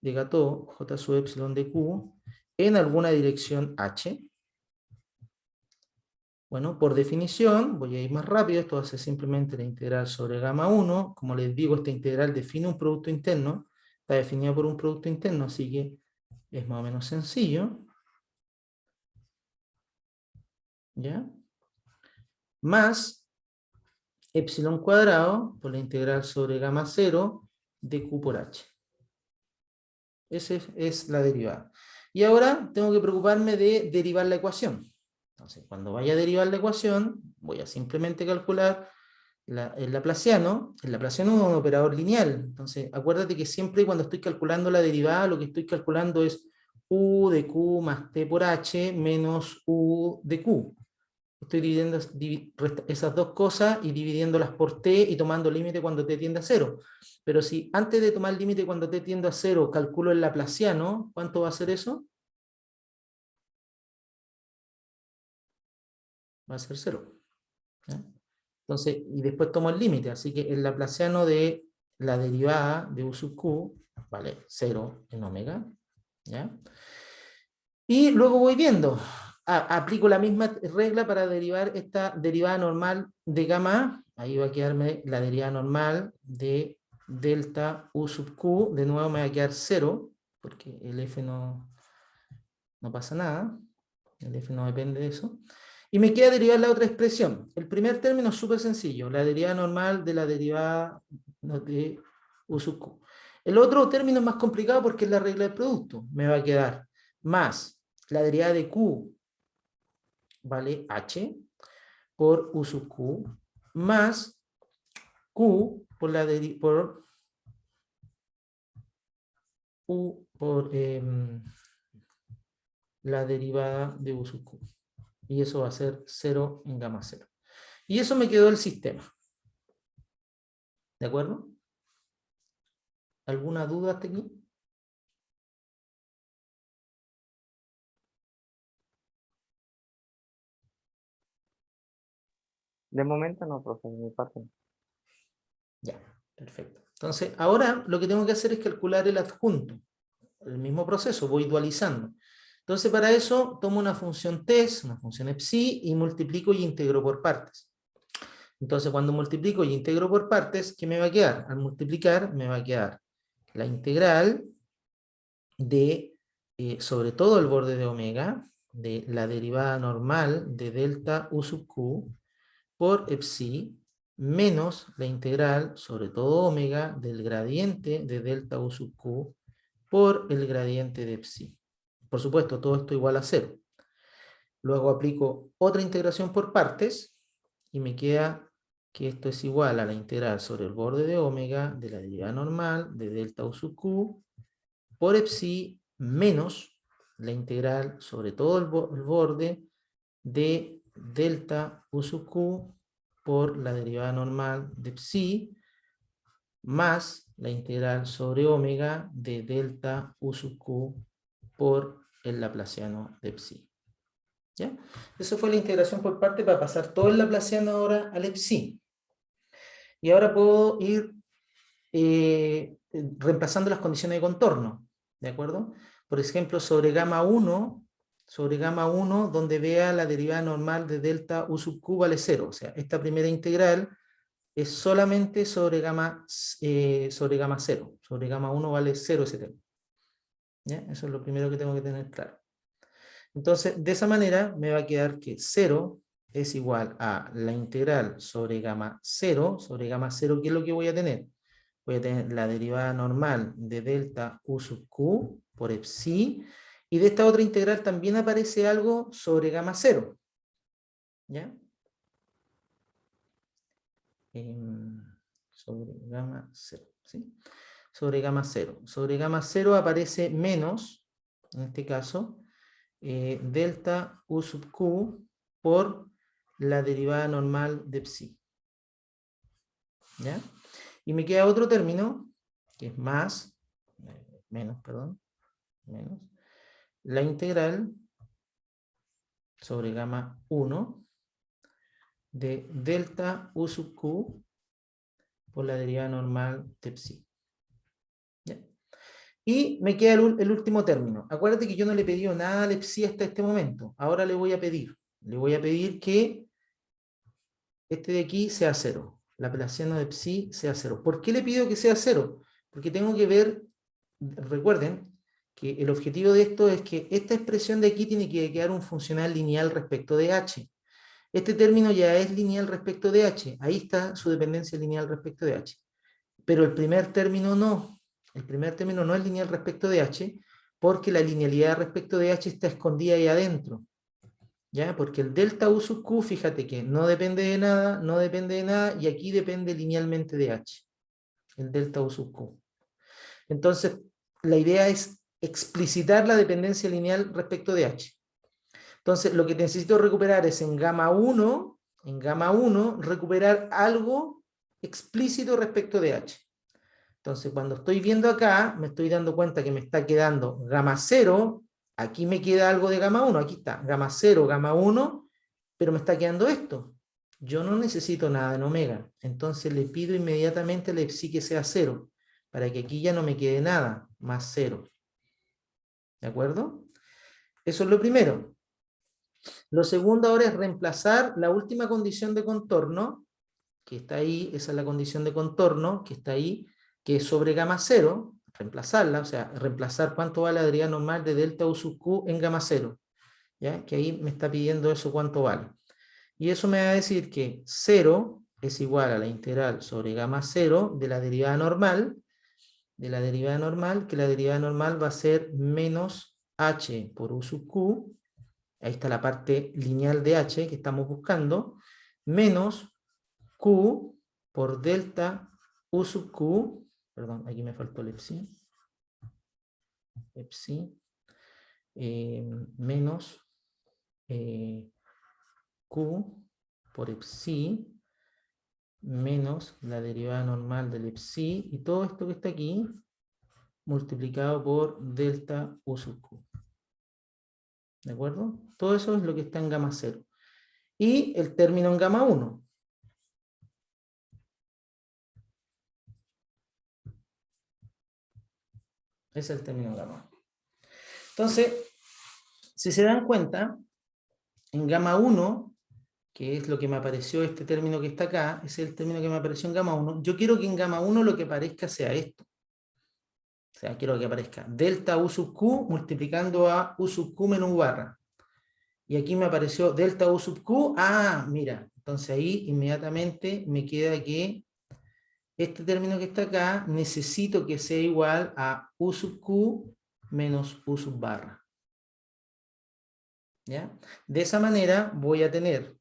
de Gatot, J sub epsilon de Q, en alguna dirección H? Bueno, por definición, voy a ir más rápido, esto va a ser simplemente la integral sobre gamma 1, como les digo, esta integral define un producto interno, está definida por un producto interno, así que es más o menos sencillo. ¿Ya? Más epsilon cuadrado por la integral sobre gamma 0 de Q por H. Esa es la derivada. Y ahora tengo que preocuparme de derivar la ecuación. Entonces, cuando vaya a derivar la ecuación, voy a simplemente calcular el Laplaciano. El Laplaciano es un operador lineal. Entonces, acuérdate que siempre cuando estoy calculando la derivada, lo que estoy calculando es U de Q más T por H menos U de Q. Estoy dividiendo esas dos cosas y dividiéndolas por T y tomando límite cuando T tiende a 0. Pero si antes de tomar límite cuando T tiende a 0 calculo el Laplaciano, ¿cuánto va a ser eso? Va a ser 0. ¿Ya? Entonces, y después tomo el límite, así que el Laplaciano de la derivada de U sub Q vale 0 en omega. ¿Ya? Y luego voy viendo, aplico la misma regla para derivar esta derivada normal de gamma A. Ahí va a quedarme la derivada normal de delta U sub Q. De nuevo me va a quedar 0, porque el F no pasa nada. El F no depende de eso. Y me queda derivar la otra expresión. El primer término es súper sencillo, la derivada normal de la derivada de U sub Q. El otro término es más complicado porque es la regla del producto. Me va a quedar más la derivada de Q, vale, H, por U sub Q, más Q por la por U por la derivada de U sub Q. Y eso va a ser 0 en gamma 0. Y eso me quedó el sistema. ¿De acuerdo? ¿Alguna duda hasta aquí? De momento no, profe, de mi parte no. Ya, perfecto. Entonces, ahora lo que tengo que hacer es calcular el adjunto. El mismo proceso, voy dualizando. Entonces, para eso tomo una función test, una función psi, y multiplico y integro por partes. Entonces, cuando multiplico y integro por partes, ¿qué me va a quedar? Al multiplicar me va a quedar la integral de, sobre todo el borde de omega, de la derivada normal de delta u sub q por psi, menos la integral sobre todo omega del gradiente de delta u sub q por el gradiente de psi. Por supuesto, todo esto igual a 0. Luego aplico otra integración por partes y me queda que esto es igual a la integral sobre el borde de omega de la derivada normal de delta u sub q por psi menos la integral sobre todo el borde de delta u sub q por la derivada normal de psi más la integral sobre omega de delta u sub q por el laplaciano de psi. ¿Ya? Eso fue la integración por parte para pasar todo el laplaciano ahora al psi. Y ahora puedo ir reemplazando las condiciones de contorno. ¿De acuerdo? Por ejemplo, sobre gamma 1, donde vea la derivada normal de delta u sub q vale 0. O sea, esta primera integral es solamente sobre gamma 0. Sobre gamma 1 vale 0 ese termo. ¿Ya? Eso es lo primero que tengo que tener claro. Entonces, de esa manera me va a quedar que 0 es igual a la integral sobre gamma 0. Sobre gamma 0, ¿qué es lo que voy a tener? Voy a tener la derivada normal de delta u sub q por psi, y de esta otra integral también aparece algo sobre gamma 0. ¿Ya? Sobre gamma 0. ¿Sí? Sobre gamma 0. Sobre gamma 0 aparece menos, en este caso, delta u sub q por la derivada normal de psi. ¿Ya? Y me queda otro término, que es menos, la integral sobre gamma 1 de delta u sub q por la derivada normal de psi. ¿Ya? Y me queda el último término. Acuérdate que yo no le he pedido nada al psi hasta este momento. Ahora le voy a pedir que este de aquí sea 0. Laplaciano de psi sea 0. ¿Por qué le pido que sea 0? Porque tengo que ver, recuerden, que el objetivo de esto es que esta expresión de aquí tiene que quedar un funcional lineal respecto de h. Este término ya es lineal respecto de h. Ahí está su dependencia lineal respecto de h. Pero el primer término no. El primer término no es lineal respecto de h, porque la linealidad respecto de h está escondida ahí adentro. ¿Ya? Porque el delta u sub q, fíjate que no depende de nada, no depende de nada, y aquí depende linealmente de h. El delta u sub q. Entonces, la idea es explicitar la dependencia lineal respecto de h. Entonces, lo que necesito recuperar es en gamma 1, recuperar algo explícito respecto de h. Entonces, cuando estoy viendo acá, me estoy dando cuenta que me está quedando gamma 0, aquí me queda algo de gamma 1, aquí está, gamma 0, gamma 1, pero me está quedando esto. Yo no necesito nada en omega, entonces le pido inmediatamente al psi que sea 0, para que aquí ya no me quede nada, más 0. ¿De acuerdo? Eso es lo primero. Lo segundo ahora es reemplazar la última condición de contorno, que está ahí, esa es la condición de contorno, que está ahí, que es sobre gamma 0, reemplazarla, o sea, reemplazar cuánto vale la derivada normal de delta u sub q en gamma 0. ¿Ya? Que ahí me está pidiendo eso cuánto vale. Y eso me va a decir que 0 es igual a la integral sobre gamma 0 de la derivada normal, que la derivada normal va a ser menos h por u sub q, ahí está la parte lineal de h que estamos buscando, menos q por delta u sub q, perdón, aquí me faltó el epsi, menos q por epsi menos la derivada normal del epsi, y todo esto que está aquí multiplicado por delta u sub q. ¿De acuerdo? Todo eso es lo que está en gamma 0. Y el término en gamma 1. Ese es el término en gamma 1. Entonces, si se dan cuenta, en gamma 1, que es lo que me apareció, este término que está acá, es el término que me apareció en gamma 1, yo quiero que en gamma 1 lo que aparezca sea esto. O sea, quiero que aparezca delta u sub q multiplicando a u sub q menos u barra. Y aquí me apareció delta u sub q. Ah, mira, entonces ahí inmediatamente me queda que este término que está acá necesito que sea igual a u sub q menos u sub barra. ¿Ya? De esa manera voy a tener,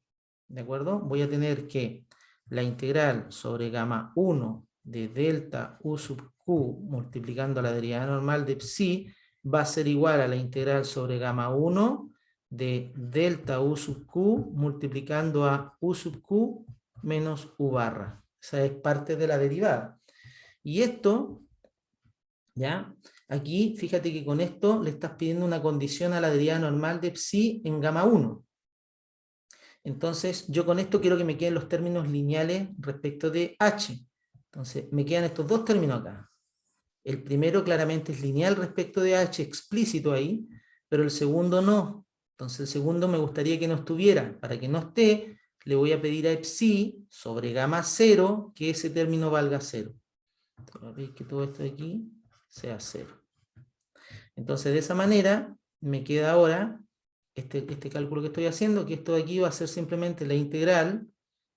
¿de acuerdo? Voy a tener que la integral sobre gamma 1 de delta u sub q multiplicando la derivada normal de psi va a ser igual a la integral sobre gamma 1 de delta u sub q multiplicando a u sub q menos u barra. Esa es parte de la derivada. Y esto, ¿ya? Aquí, fíjate que con esto le estás pidiendo una condición a la derivada normal de psi en gamma 1. Entonces, yo con esto quiero que me queden los términos lineales respecto de h. Entonces, me quedan estos dos términos acá. El primero claramente es lineal respecto de h, explícito ahí, pero el segundo no. Entonces, el segundo me gustaría que no estuviera. Para que no esté, le voy a pedir a psi sobre gamma 0 que ese término valga 0. Entonces, veis que todo esto de aquí sea 0. Entonces, de esa manera, me queda ahora este cálculo que estoy haciendo, que esto de aquí va a ser simplemente la integral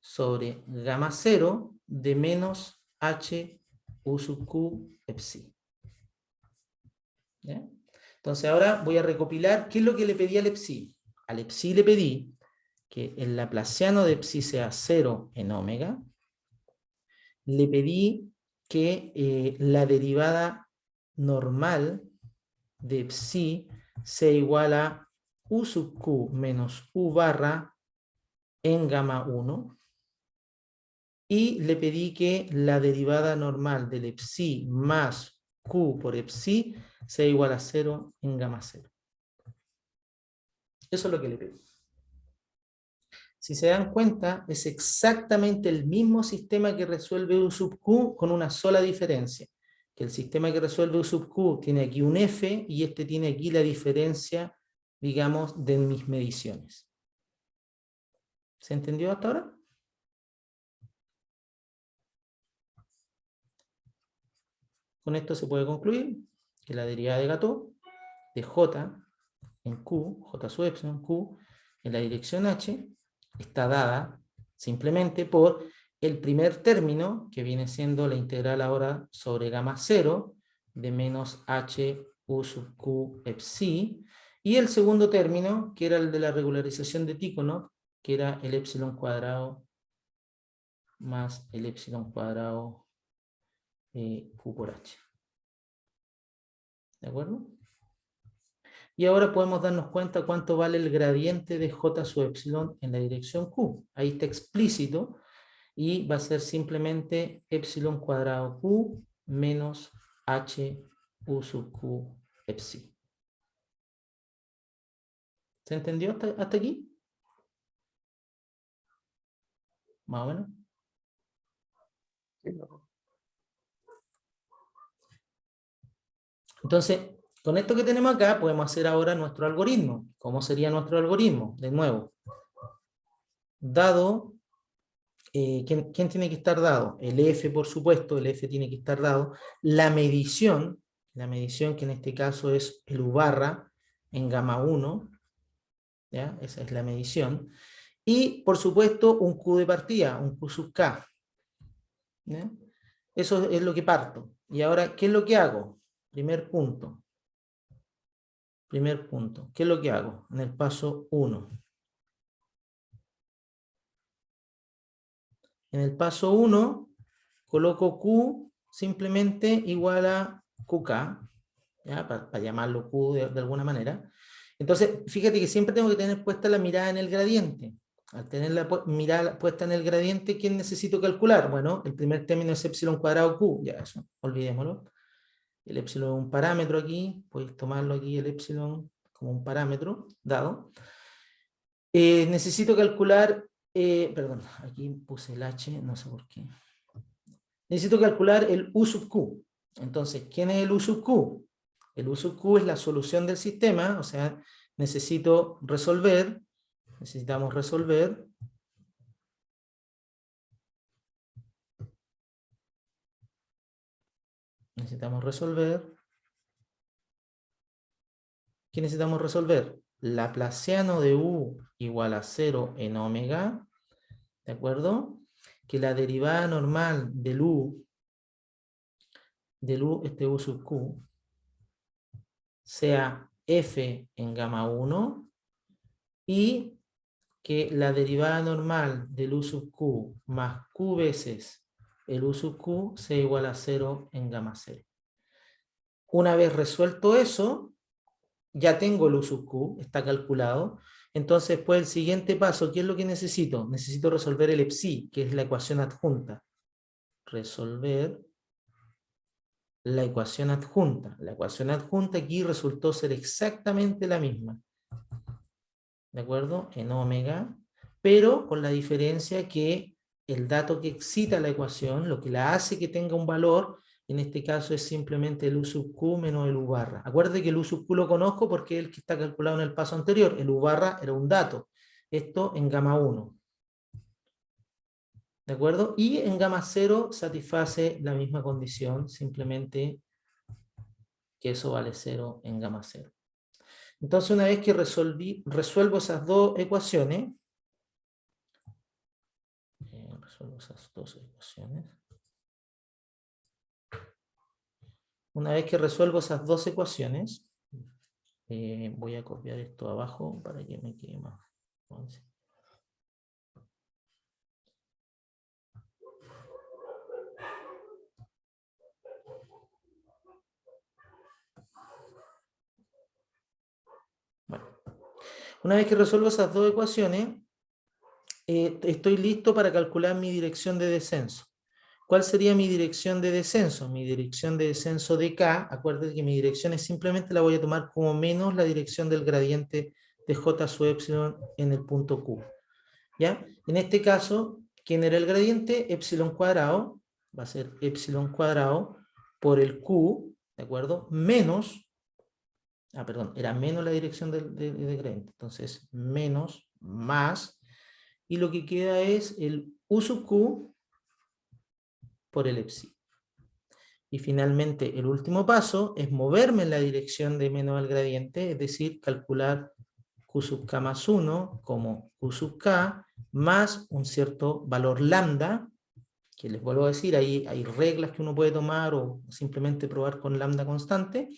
sobre gamma 0 de menos h u sub q epsi. ¿Ya? Entonces ahora voy a recopilar qué es lo que le pedí al epsi. Al epsi le pedí que el laplaciano de epsi sea 0 en omega. Le pedí que la derivada normal de psi sea igual a u sub q menos u barra en gamma 1. Y le pedí que la derivada normal del psi más q por psi sea igual a 0 en gamma 0. Eso es lo que le pedí. Si se dan cuenta, es exactamente el mismo sistema que resuelve u sub q con una sola diferencia. Que el sistema que resuelve u sub q tiene aquí un f y este tiene aquí la diferencia, digamos, de mis mediciones. ¿Se entendió hasta ahora? Con esto se puede concluir que la derivada de Gato de j en q, j sub epsilon q, en la dirección h, está dada simplemente por el primer término, que viene siendo la integral ahora sobre gamma 0, de menos h u sub q epsi, y el segundo término, que era el de la regularización de Tikhonov, que era el epsilon cuadrado más el epsilon cuadrado q por h. ¿De acuerdo? Y ahora podemos darnos cuenta cuánto vale el gradiente de j sub epsilon en la dirección q. Ahí está explícito y va a ser simplemente epsilon cuadrado q menos h u sub q epsi. ¿Se entendió hasta aquí? Más o menos. Sí, no. Entonces, con esto que tenemos acá, podemos hacer ahora nuestro algoritmo. ¿Cómo sería nuestro algoritmo? De nuevo, dado, ¿quién tiene que estar dado? El f, por supuesto, el f tiene que estar dado. La medición que en este caso es el u barra en gamma 1, ¿ya? Esa es la medición. Y, por supuesto, un Q de partida, un Q sub K. ¿Ya? Eso es lo que parto. Y ahora, ¿qué es lo que hago? Primer punto. Primer punto. ¿Qué es lo que hago? En el paso 1. En el paso 1, coloco Q simplemente igual a QK, ¿ya? Para llamarlo Q de alguna manera. Entonces, fíjate que siempre tengo que tener puesta la mirada en el gradiente. Al tener la mirada puesta en el gradiente, ¿qué necesito calcular? Bueno, el primer término es epsilon cuadrado Q, ya eso, olvidémoslo. El epsilon es un parámetro aquí, podéis tomarlo aquí el epsilon como un parámetro dado. Necesito calcular, perdón, aquí puse el H, no sé por qué. Necesito calcular el U sub Q. Entonces, ¿quién es el U sub Q? El U sub Q es la solución del sistema, o sea, necesitamos resolver, ¿qué necesitamos resolver? Laplaciano de U igual a 0 en omega, ¿de acuerdo? Que la derivada normal del U, este U sub Q, sea f en gamma 1 y que la derivada normal del U sub Q más Q veces el U sub Q sea igual a 0 en gamma 0. Una vez resuelto eso, ya tengo el U sub Q, está calculado. Entonces, pues el siguiente paso, ¿qué es lo que necesito? Necesito resolver el EPSI, que es la ecuación adjunta. Resolver la ecuación adjunta. La ecuación adjunta aquí resultó ser exactamente la misma. ¿De acuerdo? En omega, pero con la diferencia que el dato que excita la ecuación, lo que la hace que tenga un valor, en este caso es simplemente el U sub Q menos el U barra. Acuérdate que el U sub Q lo conozco porque es el que está calculado en el paso anterior. El U barra era un dato. Esto en gamma 1. ¿De acuerdo? Y en gamma 0 satisface la misma condición, simplemente que eso vale 0 en gamma 0. Entonces, una vez que resuelvo esas dos ecuaciones, Una vez que resuelvo esas dos ecuaciones, voy a copiar esto abajo para que me quede más. Bueno, una vez que resuelvo esas dos ecuaciones, estoy listo para calcular mi dirección de descenso. ¿Cuál sería mi dirección de descenso? Mi dirección de descenso de K, acuérdense que mi dirección es simplemente la voy a tomar como menos la dirección del gradiente de J sub epsilon en el punto Q. ¿Ya? En este caso, ¿quién era el gradiente? Epsilon cuadrado, va a ser epsilon cuadrado por el Q, ¿de acuerdo? Menos, perdón, era menos la dirección del gradiente, entonces menos, más, y lo que queda es el U sub Q por el epsilon. Y finalmente, el último paso es moverme en la dirección de menos al gradiente, es decir, calcular Q sub K más 1 como Q sub K más un cierto valor lambda, que les vuelvo a decir, hay reglas que uno puede tomar o simplemente probar con lambda constante,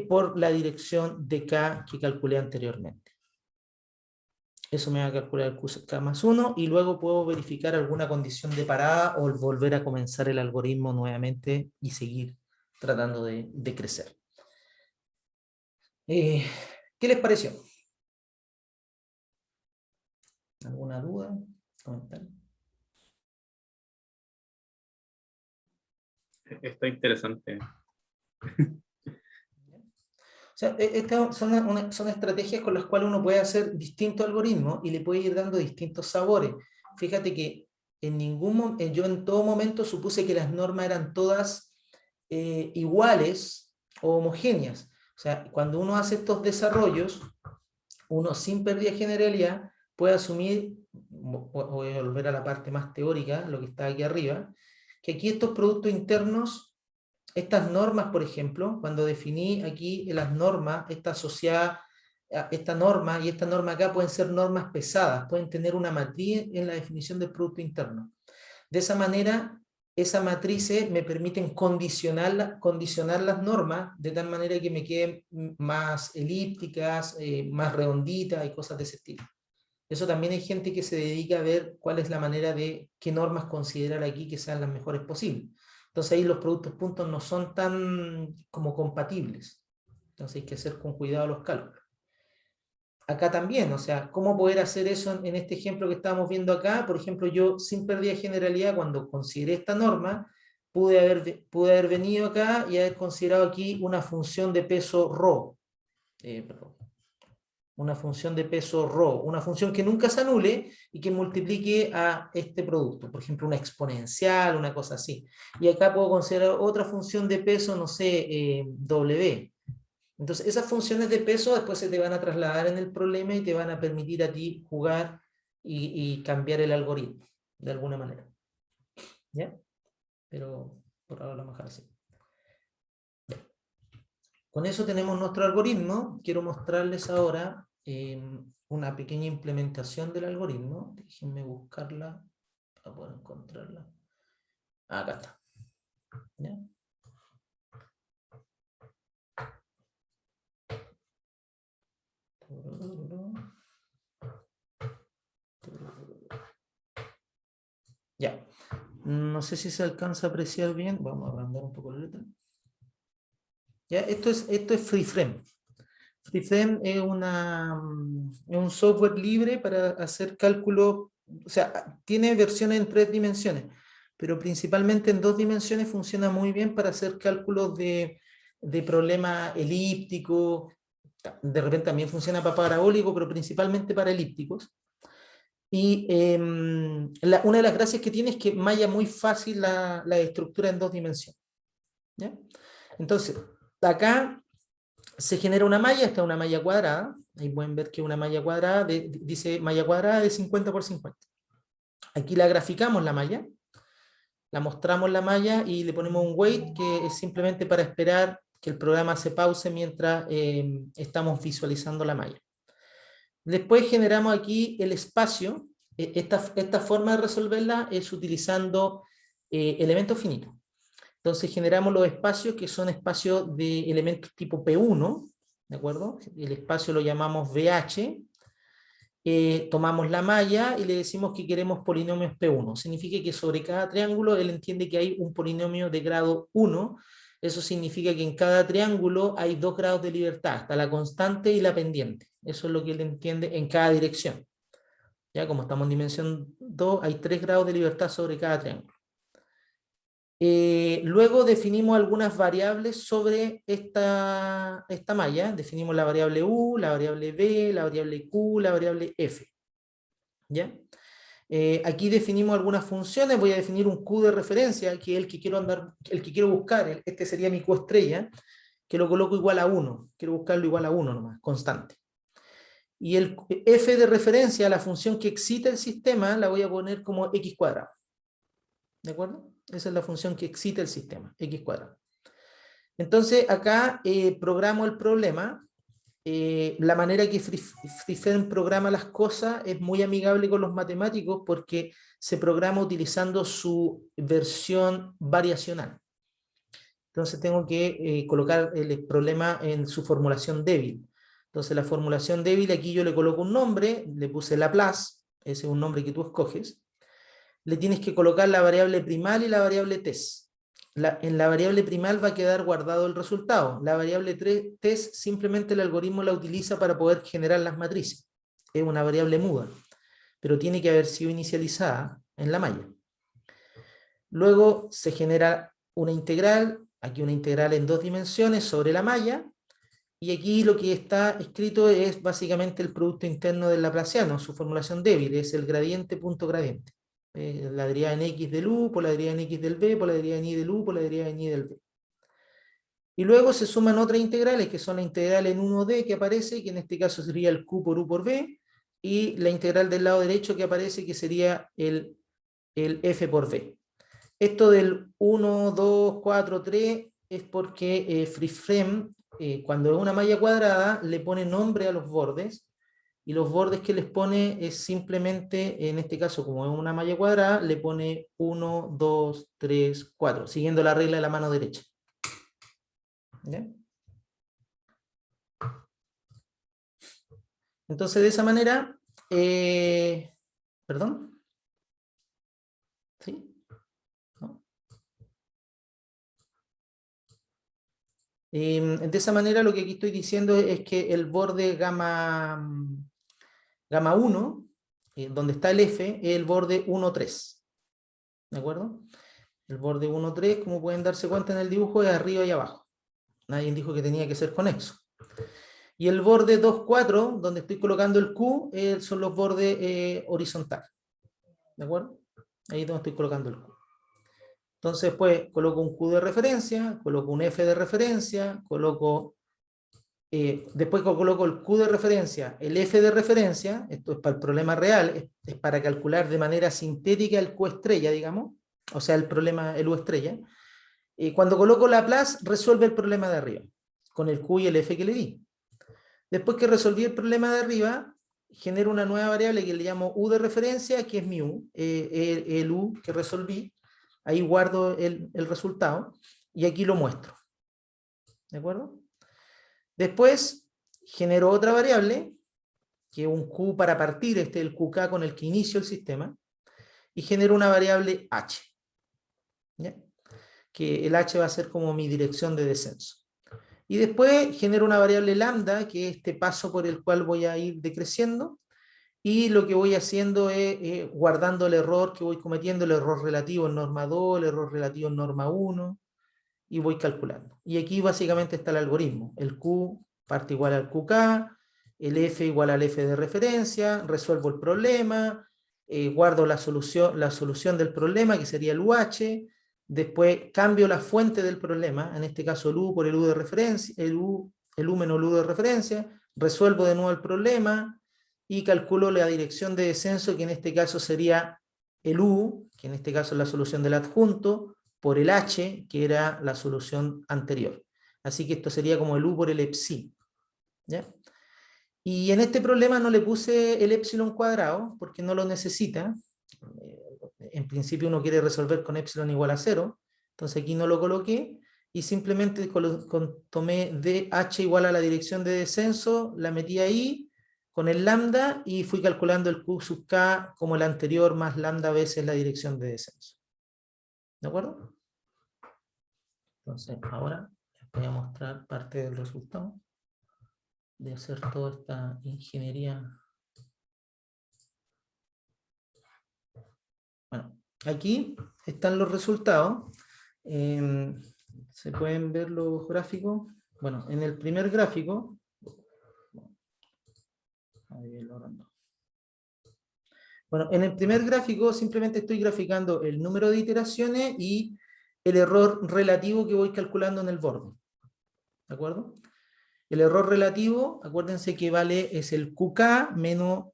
por la dirección de K que calculé anteriormente. Eso me va a calcular el Q sub K más 1 y luego puedo verificar alguna condición de parada o volver a comenzar el algoritmo nuevamente y seguir tratando de crecer. ¿Qué les pareció? ¿Alguna duda? ¿Comentario? Está interesante. O sea, estas son estrategias con las cuales uno puede hacer distintos algoritmos y le puede ir dando distintos sabores. Fíjate que yo en todo momento supuse que las normas eran todas iguales o homogéneas. O sea, cuando uno hace estos desarrollos, uno sin pérdida de generalidad puede asumir, voy a volver a la parte más teórica, lo que está aquí arriba, que aquí estos productos internos, estas normas, por ejemplo, cuando definí aquí las normas, esta asociada esta norma y esta norma acá pueden ser normas pesadas, pueden tener una matriz en la definición del Producto Interno. De esa manera, esas matrices me permiten condicionar las normas de tal manera que me queden más elípticas, más redonditas y cosas de ese estilo. Eso también hay gente que se dedica a ver cuál es la manera de qué normas considerar aquí que sean las mejores posibles. Entonces ahí los productos puntos no son tan como compatibles. Entonces hay que hacer con cuidado los cálculos. Acá también, o sea, ¿cómo poder hacer eso en este ejemplo que estábamos viendo acá? Por ejemplo, yo sin pérdida de generalidad, cuando consideré esta norma, pude haber venido acá y haber considerado aquí una función de peso ρ. Perdón. Una función de peso ρ, una función que nunca se anule y que multiplique a este producto, por ejemplo una exponencial, una cosa así. Y acá puedo considerar otra función de peso, no sé, W. Entonces esas funciones de peso después se te van a trasladar en el problema y te van a permitir a ti jugar y cambiar el algoritmo, de alguna manera. ¿Ya? Pero por ahora lo vamos a dejar así. Con eso tenemos nuestro algoritmo. Quiero mostrarles ahora una pequeña implementación del algoritmo. Déjenme buscarla para poder encontrarla. Acá está. ¿Ya? Ya. No sé si se alcanza a apreciar bien. Vamos a agrandar un poco la letra. ¿Ya? Esto es FreeFrame. FreeFrame es un software libre para hacer cálculos, o sea, tiene versiones en 3 dimensiones, pero principalmente en 2 dimensiones funciona muy bien para hacer cálculos de problemas elípticos, de repente también funciona para parabólicos, pero principalmente para elípticos. Y una de las gracias que tiene es que malla muy fácil la estructura en 2 dimensiones. ¿Ya? Entonces, acá se genera una malla, esta es una malla cuadrada, ahí pueden ver que una malla cuadrada, dice malla cuadrada de 50 por 50. Aquí la graficamos la malla, la mostramos la malla y le ponemos un wait que es simplemente para esperar que el programa se pause mientras estamos visualizando la malla. Después generamos aquí el espacio, esta forma de resolverla es utilizando elementos finitos. Entonces generamos los espacios que son espacios de elementos tipo P1, ¿de acuerdo? El espacio lo llamamos VH, tomamos la malla y le decimos que queremos polinomios P1. Significa que sobre cada triángulo él entiende que hay un polinomio de grado 1, eso significa que en cada triángulo hay 2 grados de libertad, está la constante y la pendiente. Eso es lo que él entiende en cada dirección. Ya como estamos en dimensión 2, hay 3 grados de libertad sobre cada triángulo. Luego definimos algunas variables sobre esta malla. Definimos la variable U, la variable B, la variable Q, la variable F. ¿Ya? Aquí definimos algunas funciones. Voy a definir un Q de referencia, que es el que quiero buscar. Este sería mi Q estrella, que lo coloco igual a 1. Quiero buscarlo igual a 1 nomás, constante. Y el F de referencia, la función que excita el sistema, la voy a poner como X cuadrado. ¿De acuerdo? Esa es la función que excita el sistema, X cuadrado. Entonces, acá programo el problema. La manera que FreeFrame programa las cosas es muy amigable con los matemáticos porque se programa utilizando su versión variacional. Entonces tengo que colocar el problema en su formulación débil. Entonces la formulación débil, aquí yo le coloco un nombre, le puse Laplace, ese es un nombre que tú escoges. Le tienes que colocar la variable primal y la variable test. En la variable primal va a quedar guardado el resultado. La variable test simplemente el algoritmo la utiliza para poder generar las matrices. Es una variable muda, pero tiene que haber sido inicializada en la malla. Luego se genera una integral, aquí una integral en 2 dimensiones sobre la malla, y aquí lo que está escrito es básicamente el producto interno del laplaciano, su formulación débil, es el gradiente punto gradiente. La derivada en X del U, por la derivada en X del B, por la derivada en Y del U, por la derivada en Y del B. Y luego se suman otras integrales, que son la integral en 1D que aparece, que en este caso sería el Q por U por B, y la integral del lado derecho que aparece, que sería el F por B. Esto del 1, 2, 4, 3, es porque FreeFrame, cuando es una malla cuadrada, le pone nombre a los bordes, y los bordes que les pone es simplemente, en este caso, como es una malla cuadrada, le pone 1, 2, 3, 4, siguiendo la regla de la mano derecha. ¿Ya? Entonces, de esa manera, ¿perdón? ¿Sí? ¿No? De esa manera, lo que aquí estoy diciendo es que el borde gamma 1, donde está el F, es el borde 1, 3. ¿De acuerdo? El borde 1, 3, como pueden darse cuenta en el dibujo, es arriba y abajo. Nadie dijo que tenía que ser conexo. Y el borde 2, 4, donde estoy colocando el Q, son los bordes horizontales. ¿De acuerdo? Ahí es donde estoy colocando el Q. Entonces, pues, coloco un Q de referencia, coloco un F de referencia, después coloco el Q de referencia, el F de referencia, esto es para el problema real, es para calcular de manera sintética el Q estrella, digamos, o sea, el U estrella. Cuando coloco Laplace, resuelve el problema de arriba, con el Q y el F que le di. Después que resolví el problema de arriba, genero una nueva variable que le llamo U de referencia, que es mi U, el U que resolví. Ahí guardo el resultado y aquí lo muestro. ¿De acuerdo? Después genero otra variable, que es un Q para partir, este es el QK con el que inicio el sistema, y genero una variable H. ¿Ya? Que el H va a ser como mi dirección de descenso. Y después genero una variable lambda, que es este paso por el cual voy a ir decreciendo, y lo que voy haciendo es guardando el error que voy cometiendo, el error relativo en norma 2, el error relativo en norma 1, y voy calculando. Y aquí básicamente está el algoritmo. El Q parte igual al QK, el F igual al F de referencia, resuelvo el problema, guardo la solución del problema, que sería el UH, después cambio la fuente del problema, en este caso el U por el U de referencia, el U menos el U de referencia, resuelvo de nuevo el problema y calculo la dirección de descenso, que en este caso sería el U, que en este caso es la solución del adjunto, por el H, que era la solución anterior. Así que esto sería como el U por el epsilon. ¿Ya? Y en este problema no le puse el epsilon cuadrado, porque no lo necesita. En principio uno quiere resolver con epsilon igual a 0, entonces aquí no lo coloqué, y simplemente tomé dh igual a la dirección de descenso, la metí ahí con el lambda, y fui calculando el q sub k como el anterior, más lambda veces la dirección de descenso. ¿De acuerdo? Entonces ahora les voy a mostrar parte del resultado de hacer toda esta ingeniería. Bueno, aquí están los resultados. ¿Se pueden ver los gráficos? Bueno, en el primer gráfico, bueno, en el primer gráfico simplemente estoy graficando el número de iteraciones y el error relativo que voy calculando en el borde. ¿De acuerdo? El error relativo, acuérdense que es el QK menos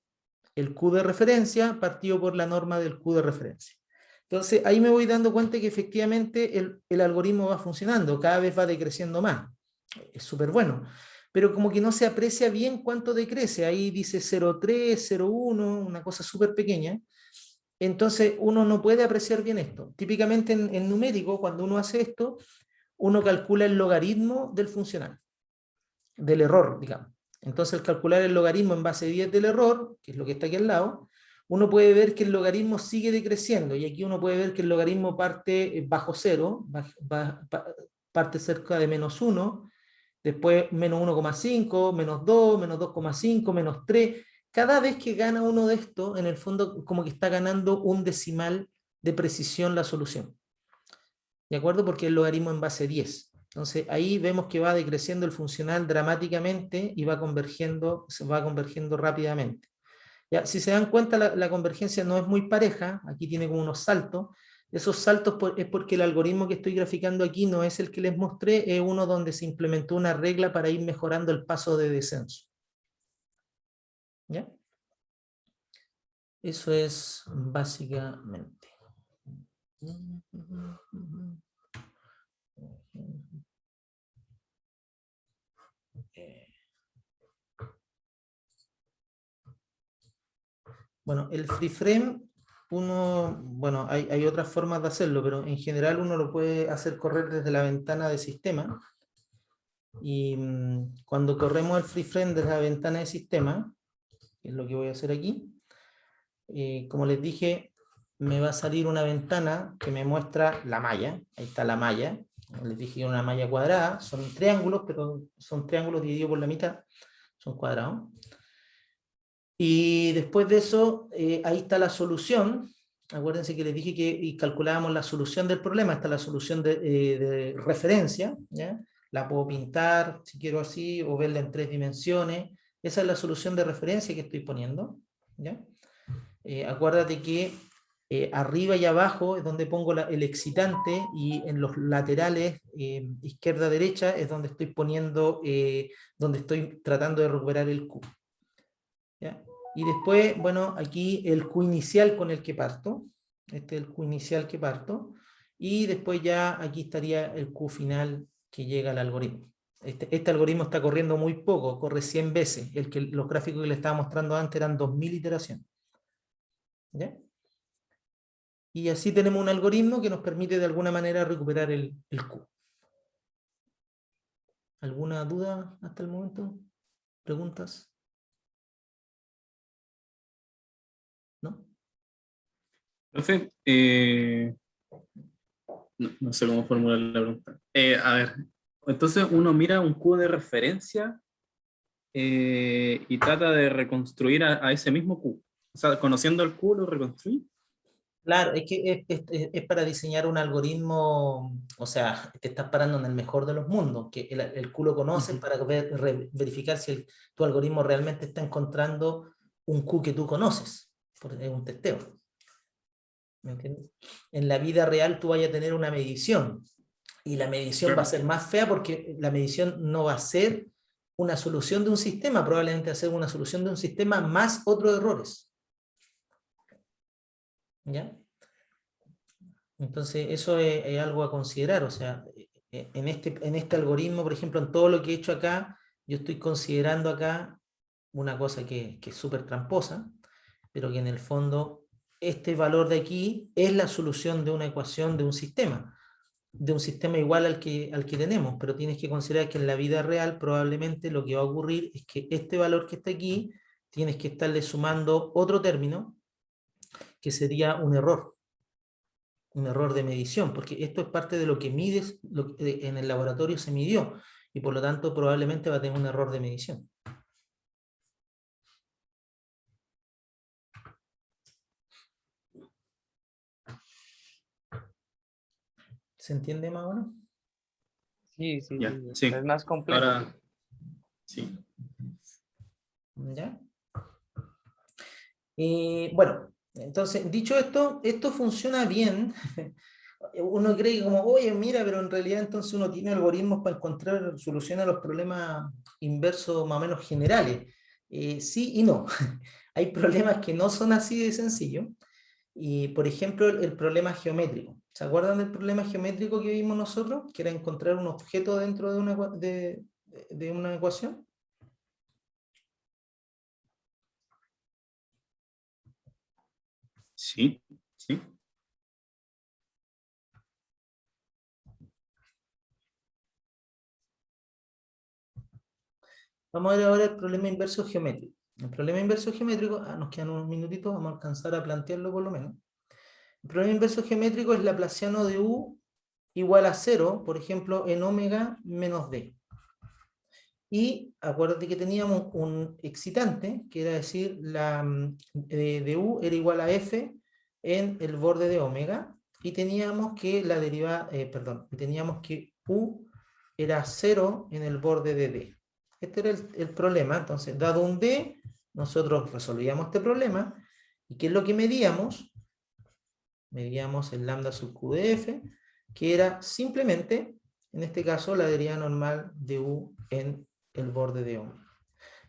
el Q de referencia partido por la norma del Q de referencia. Entonces ahí me voy dando cuenta que efectivamente el algoritmo va funcionando, cada vez va decreciendo más. Es súper bueno. Pero como que no se aprecia bien cuánto decrece. Ahí dice 0,3, 0,1, una cosa súper pequeña. Entonces uno no puede apreciar bien esto. Típicamente en numérico, cuando uno hace esto, uno calcula el logaritmo del funcional, del error, digamos. Entonces, al calcular el logaritmo en base 10 del error, que es lo que está aquí al lado, uno puede ver que el logaritmo sigue decreciendo, y aquí uno puede ver que el logaritmo parte bajo 0, parte cerca de menos 1, después menos 1,5, menos 2, menos 2,5, menos 3. Cada vez que gana uno de estos, en el fondo como que está ganando un decimal de precisión la solución. ¿De acuerdo? Porque el logaritmo en base 10. Entonces ahí vemos que va decreciendo el funcional dramáticamente y se va convergiendo rápidamente. Ya, si se dan cuenta, la convergencia no es muy pareja, aquí tiene como unos saltos. Esos saltos es porque el algoritmo que estoy graficando aquí no es el que les mostré, es uno donde se implementó una regla para ir mejorando el paso de descenso. ¿Ya? Eso es básicamente. Bueno, el free frame, bueno, hay otras formas de hacerlo, pero en general uno lo puede hacer correr desde la ventana de sistema. Y cuando corremos el free frame desde la ventana de sistema, que es lo que voy a hacer aquí, como les dije, me va a salir una ventana que me muestra la malla. Ahí está la malla. Les dije que una malla cuadrada, son triángulos, pero son triángulos divididos por la mitad, son cuadrados. Y después de eso, ahí está la solución. Acuérdense que les dije que calculábamos la solución del problema. Está la solución de referencia, ¿ya? La puedo pintar, si quiero así, o verla en 3 dimensiones. Esa es la solución de referencia que estoy poniendo, ¿ya? Acuérdate que arriba y abajo es donde pongo el excitante, y en los laterales, izquierda-derecha, es donde estoy poniendo, donde estoy tratando de recuperar el Q. ¿Ya? Y después, bueno, aquí el Q inicial con el que parto. Este es el Q inicial que parto. Y después ya aquí estaría el Q final que llega al algoritmo. Este algoritmo está corriendo muy poco, corre 100 veces. Los gráficos que le estaba mostrando antes eran 2000 iteraciones. ¿Ya? Y así tenemos un algoritmo que nos permite de alguna manera recuperar el Q. ¿Alguna duda hasta el momento? ¿Preguntas? ¿No? Profe, no sé cómo formular la pregunta. A ver, entonces uno mira un cubo de referencia y trata de reconstruir a ese mismo cubo. O sea, conociendo el cubo lo reconstruye. Claro, es que es para diseñar un algoritmo, o sea, te estás parando en el mejor de los mundos, que el Q lo conoces para verificar si tu algoritmo realmente está encontrando un Q que tú conoces, porque es un testeo. ¿Me entiendes? En la vida real tú vayas a tener una medición, y la medición va a ser más fea porque la medición no va a ser una solución de un sistema, probablemente va a ser una solución de un sistema más otros errores. ¿Ya? Entonces, eso es algo a considerar. O sea, en este algoritmo, por ejemplo, en todo lo que he hecho acá, yo estoy considerando acá una cosa que es súper tramposa, pero que en el fondo este valor de aquí es la solución de una ecuación de un sistema igual al que tenemos, pero tienes que considerar que en la vida real probablemente lo que va a ocurrir es que este valor que está aquí, tienes que estarle sumando otro término, que sería un error de medición, porque esto es parte de lo que mides, lo que en el laboratorio se midió, y por lo tanto probablemente va a tener un error de medición. ¿Se entiende más o menos? Sí, sí, Ya, sí. sí. Es más complejo. Ahora, sí. ¿Ya? Bueno, entonces, dicho esto funciona bien. Uno cree que como, oye, mira, pero en realidad entonces uno tiene algoritmos para encontrar soluciones a los problemas inversos más o menos generales. Sí y no. Hay problemas que no son así de sencillo. Y, por ejemplo, el problema geométrico. ¿Se acuerdan del problema geométrico que vimos nosotros? Que era encontrar un objeto dentro de una ecuación. Sí, sí. Vamos a ver ahora el problema inverso geométrico. El problema inverso geométrico, nos quedan unos minutitos, vamos a alcanzar a plantearlo por lo menos. El problema inverso geométrico es laplaciano de u igual a 0, por ejemplo, en omega menos d. Y acuérdate que teníamos un excitante, que era decir, de u era igual a f en el borde de omega, y teníamos que la derivada, teníamos que u era 0 en el borde de d. Este era el problema. Entonces, dado un d, nosotros resolvíamos este problema. ¿Y qué es lo que medíamos? Medíamos el lambda sub q de f, que era simplemente, en este caso, la derivada normal de u en el borde de omega.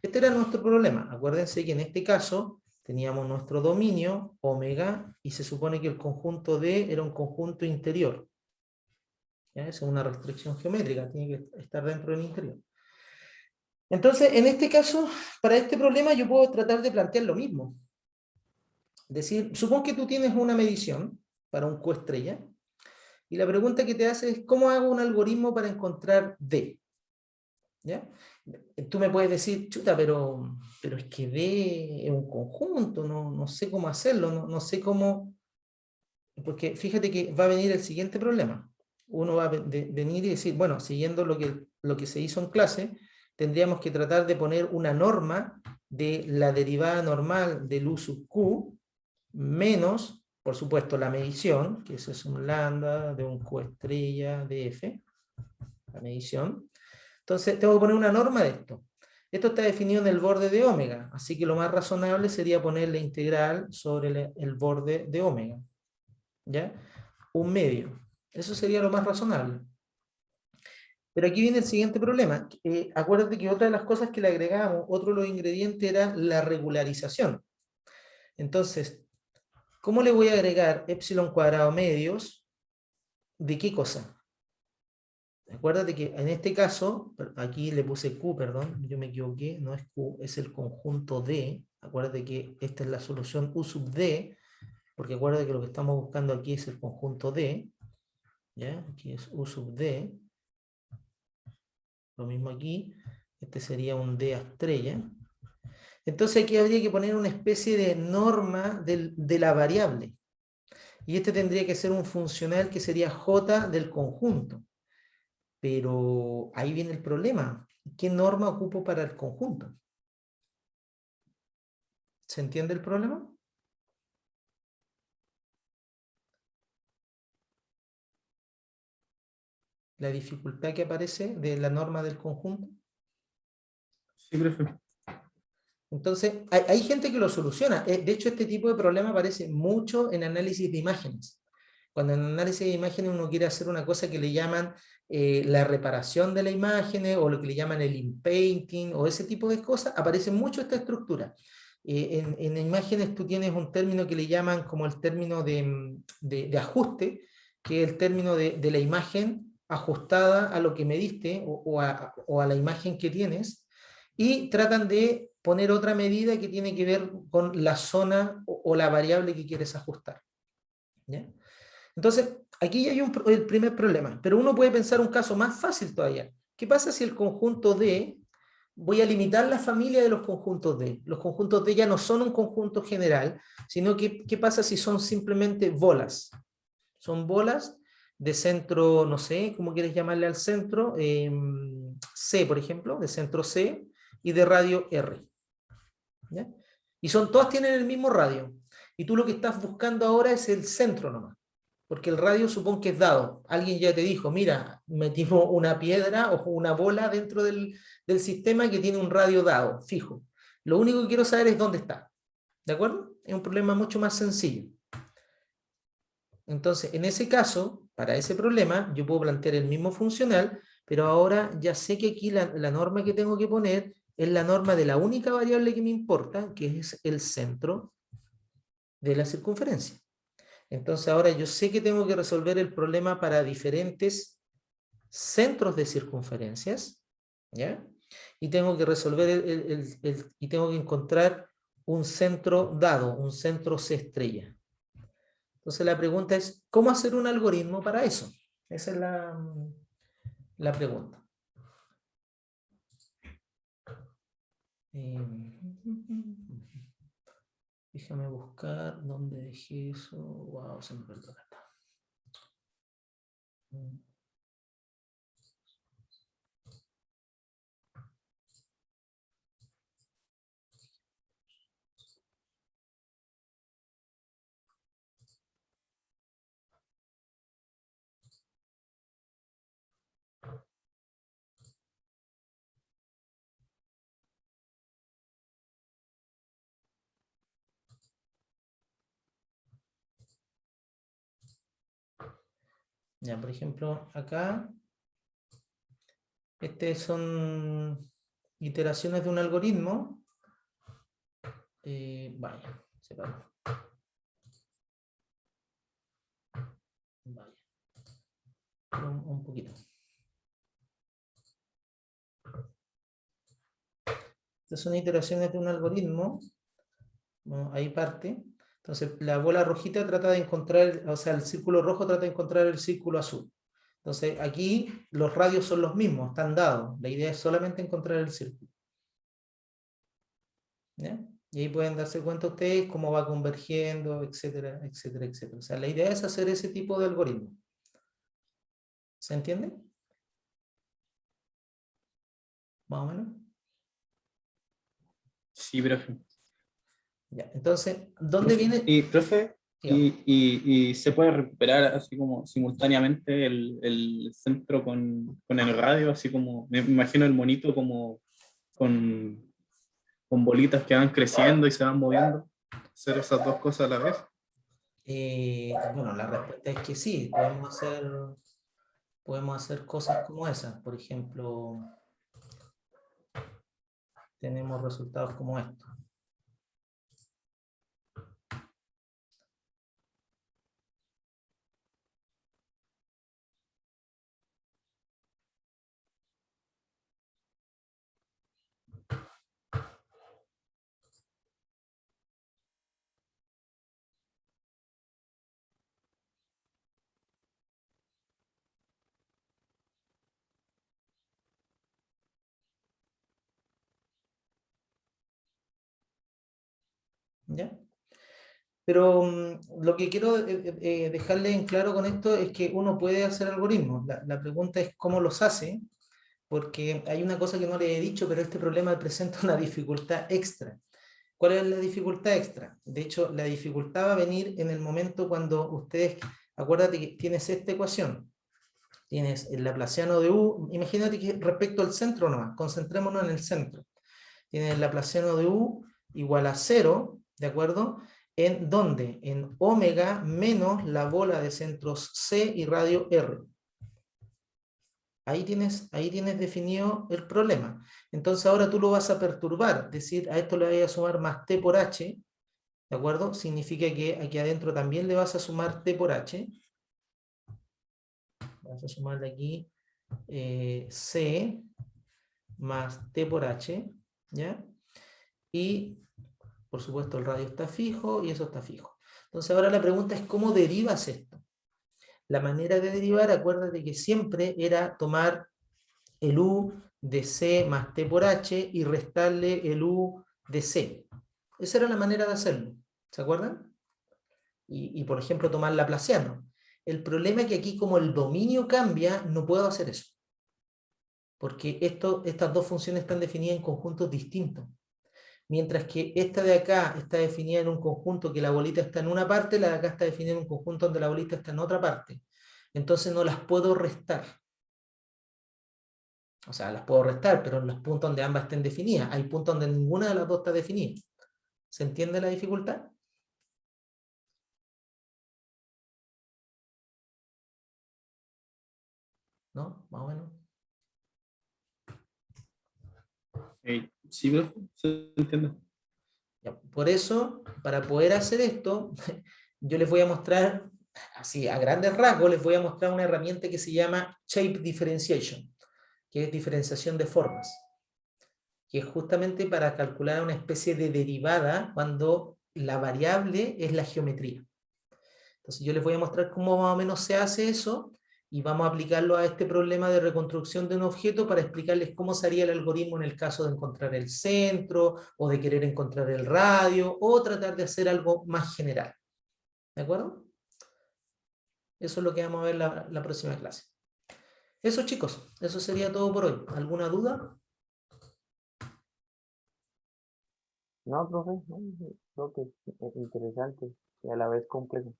Este era nuestro problema. Acuérdense que en este caso teníamos nuestro dominio, omega, y se supone que el conjunto D era un conjunto interior. ¿Ya? Esa es una restricción geométrica, tiene que estar dentro del interior. Entonces, en este caso, para este problema yo puedo tratar de plantear lo mismo. Es decir, supón que tú tienes una medición para un Q estrella, y la pregunta que te hace es, ¿cómo hago un algoritmo para encontrar D? ¿Ya? Tú me puedes decir, chuta, pero es que D es un conjunto, no sé cómo hacerlo, no sé cómo... Porque fíjate que va a venir el siguiente problema. Uno va a venir y decir, bueno, siguiendo lo que se hizo en clase, tendríamos que tratar de poner una norma de la derivada normal del U sub Q menos, por supuesto, la medición, que eso es un lambda de un Q estrella de F, la medición. Entonces, tengo que poner una norma de esto. Esto está definido en el borde de omega, así que lo más razonable sería poner la integral sobre el borde de omega. ¿Ya? Un medio. Eso sería lo más razonable. Pero aquí viene el siguiente problema. Acuérdate que otra de las cosas que le agregamos, otro de los ingredientes era la regularización. Entonces, ¿cómo le voy a agregar epsilon cuadrado medios? ¿De qué cosa? Acuérdate que en este caso, aquí le puse Q, perdón, yo me equivoqué, no es Q, es el conjunto D. Acuérdate que esta es la solución U sub D, porque acuérdate que lo que estamos buscando aquí es el conjunto D. ¿Ya? Aquí es U sub D. Lo mismo aquí. Este sería un D estrella. Entonces aquí habría que poner una especie de norma de la variable. Y este tendría que ser un funcional que sería J del conjunto. Pero ahí viene el problema. ¿Qué norma ocupo para el conjunto? ¿Se entiende el problema? La dificultad que aparece de la norma del conjunto. Sí, profe. Entonces, hay gente que lo soluciona. De hecho, este tipo de problema aparece mucho en análisis de imágenes. Cuando en análisis de imágenes uno quiere hacer una cosa que le llaman la reparación de la imagen o lo que le llaman el inpainting o ese tipo de cosas, aparece mucho esta estructura. En imágenes tú tienes un término que le llaman como el término de ajuste, que es el término de la imagen ajustada a lo que mediste o a la imagen que tienes, y tratan de poner otra medida que tiene que ver con la zona o la variable que quieres ajustar. ¿Ya? Entonces, aquí hay el primer problema, pero uno puede pensar un caso más fácil todavía. ¿Qué pasa si el conjunto D, voy a limitar la familia de los conjuntos D? Los conjuntos D ya no son un conjunto general, sino que, ¿qué pasa si son simplemente bolas? Son bolas de centro, no sé, ¿cómo quieres llamarle al centro? C, por ejemplo, de centro C y de radio R. ¿Ya? Y todas tienen el mismo radio. Y tú lo que estás buscando ahora es el centro nomás. Porque el radio supón que es dado. Alguien ya te dijo, mira, metimos una piedra o una bola dentro del sistema que tiene un radio dado, fijo. Lo único que quiero saber es dónde está. ¿De acuerdo? Es un problema mucho más sencillo. Entonces, en ese caso, para ese problema, yo puedo plantear el mismo funcional, pero ahora ya sé que aquí la norma que tengo que poner es la norma de la única variable que me importa, que es el centro de la circunferencia. Entonces ahora yo sé que tengo que resolver el problema para diferentes centros de circunferencias, ¿ya? Y tengo que resolver y tengo que encontrar un centro dado, un centro C estrella. Entonces la pregunta es, ¿cómo hacer un algoritmo para eso? Esa es la pregunta. Déjame buscar dónde dejé eso. Wow, se me perdió acá. Ya, por ejemplo, acá, son iteraciones de un algoritmo. Vaya, separado. Vaya. Un poquito. Estas son iteraciones de un algoritmo. Bueno, ahí parte. Entonces, la bola rojita trata de encontrar, o sea, el círculo rojo trata de encontrar el círculo azul. Entonces, aquí los radios son los mismos, están dados. La idea es solamente encontrar el círculo. ¿Ya? Y ahí pueden darse cuenta ustedes cómo va convergiendo, etcétera, etcétera, etcétera. O sea, la idea es hacer ese tipo de algoritmo. ¿Se entiende? Más o menos. Sí, profe. Ya, entonces, ¿dónde viene? Y, profe, Digamos, y se puede recuperar así como simultáneamente el centro con el radio, así como, me imagino el monito como con bolitas que van creciendo y se van moviendo, hacer esas dos cosas a la vez. bueno, la respuesta es que sí, podemos hacer cosas como esas. Por ejemplo, tenemos resultados como estos. ¿Ya? Pero lo que quiero dejarle en claro con esto es que uno puede hacer algoritmos. La pregunta es cómo los hace, porque hay una cosa que no le he dicho, pero este problema presenta una dificultad extra. ¿Cuál es la dificultad extra? De hecho, la dificultad va a venir en el momento cuando ustedes, acuérdate que tienes esta ecuación, tienes el laplaciano de u, imagínate que respecto al centro nomás, concentrémonos en el centro. Tienes el laplaciano de u igual a 0, ¿de acuerdo? ¿En dónde? En omega menos la bola de centros C y radio R. Ahí tienes definido el problema. Entonces ahora tú lo vas a perturbar, es decir, a esto le voy a sumar más t por h, ¿de acuerdo? Significa que aquí adentro también le vas a sumar t por h. Vas a sumarle aquí c más t por h, ¿ya? Y por supuesto el radio está fijo y eso está fijo. Entonces ahora la pregunta es ¿cómo derivas esto? La manera de derivar, acuérdate que siempre era tomar el u de c más t por h y restarle el u de c. Esa era la manera de hacerlo, ¿se acuerdan? Y por ejemplo tomar laplaciano. El problema es que aquí como el dominio cambia, no puedo hacer eso. Porque estas dos funciones están definidas en conjuntos distintos. Mientras que esta de acá está definida en un conjunto que la bolita está en una parte, la de acá está definida en un conjunto donde la bolita está en otra parte. Entonces no las puedo restar. O sea, las puedo restar, pero en los puntos donde ambas estén definidas. Hay puntos donde ninguna de las dos está definida. ¿Se entiende la dificultad? ¿No? Más o menos. Sí, profe, se entiende. Ya, por eso, para poder hacer esto, yo les voy a mostrar, así a grandes rasgos, les voy a mostrar una herramienta que se llama Shape Differentiation, que es diferenciación de formas, que es justamente para calcular una especie de derivada cuando la variable es la geometría. Entonces yo les voy a mostrar cómo más o menos se hace eso y vamos a aplicarlo a este problema de reconstrucción de un objeto para explicarles cómo sería el algoritmo en el caso de encontrar el centro o de querer encontrar el radio o tratar de hacer algo más general. ¿De acuerdo? Eso es lo que vamos a ver la próxima clase. Eso, chicos, eso sería todo por hoy. ¿Alguna duda? No, profe, no, creo que es interesante y a la vez complejo.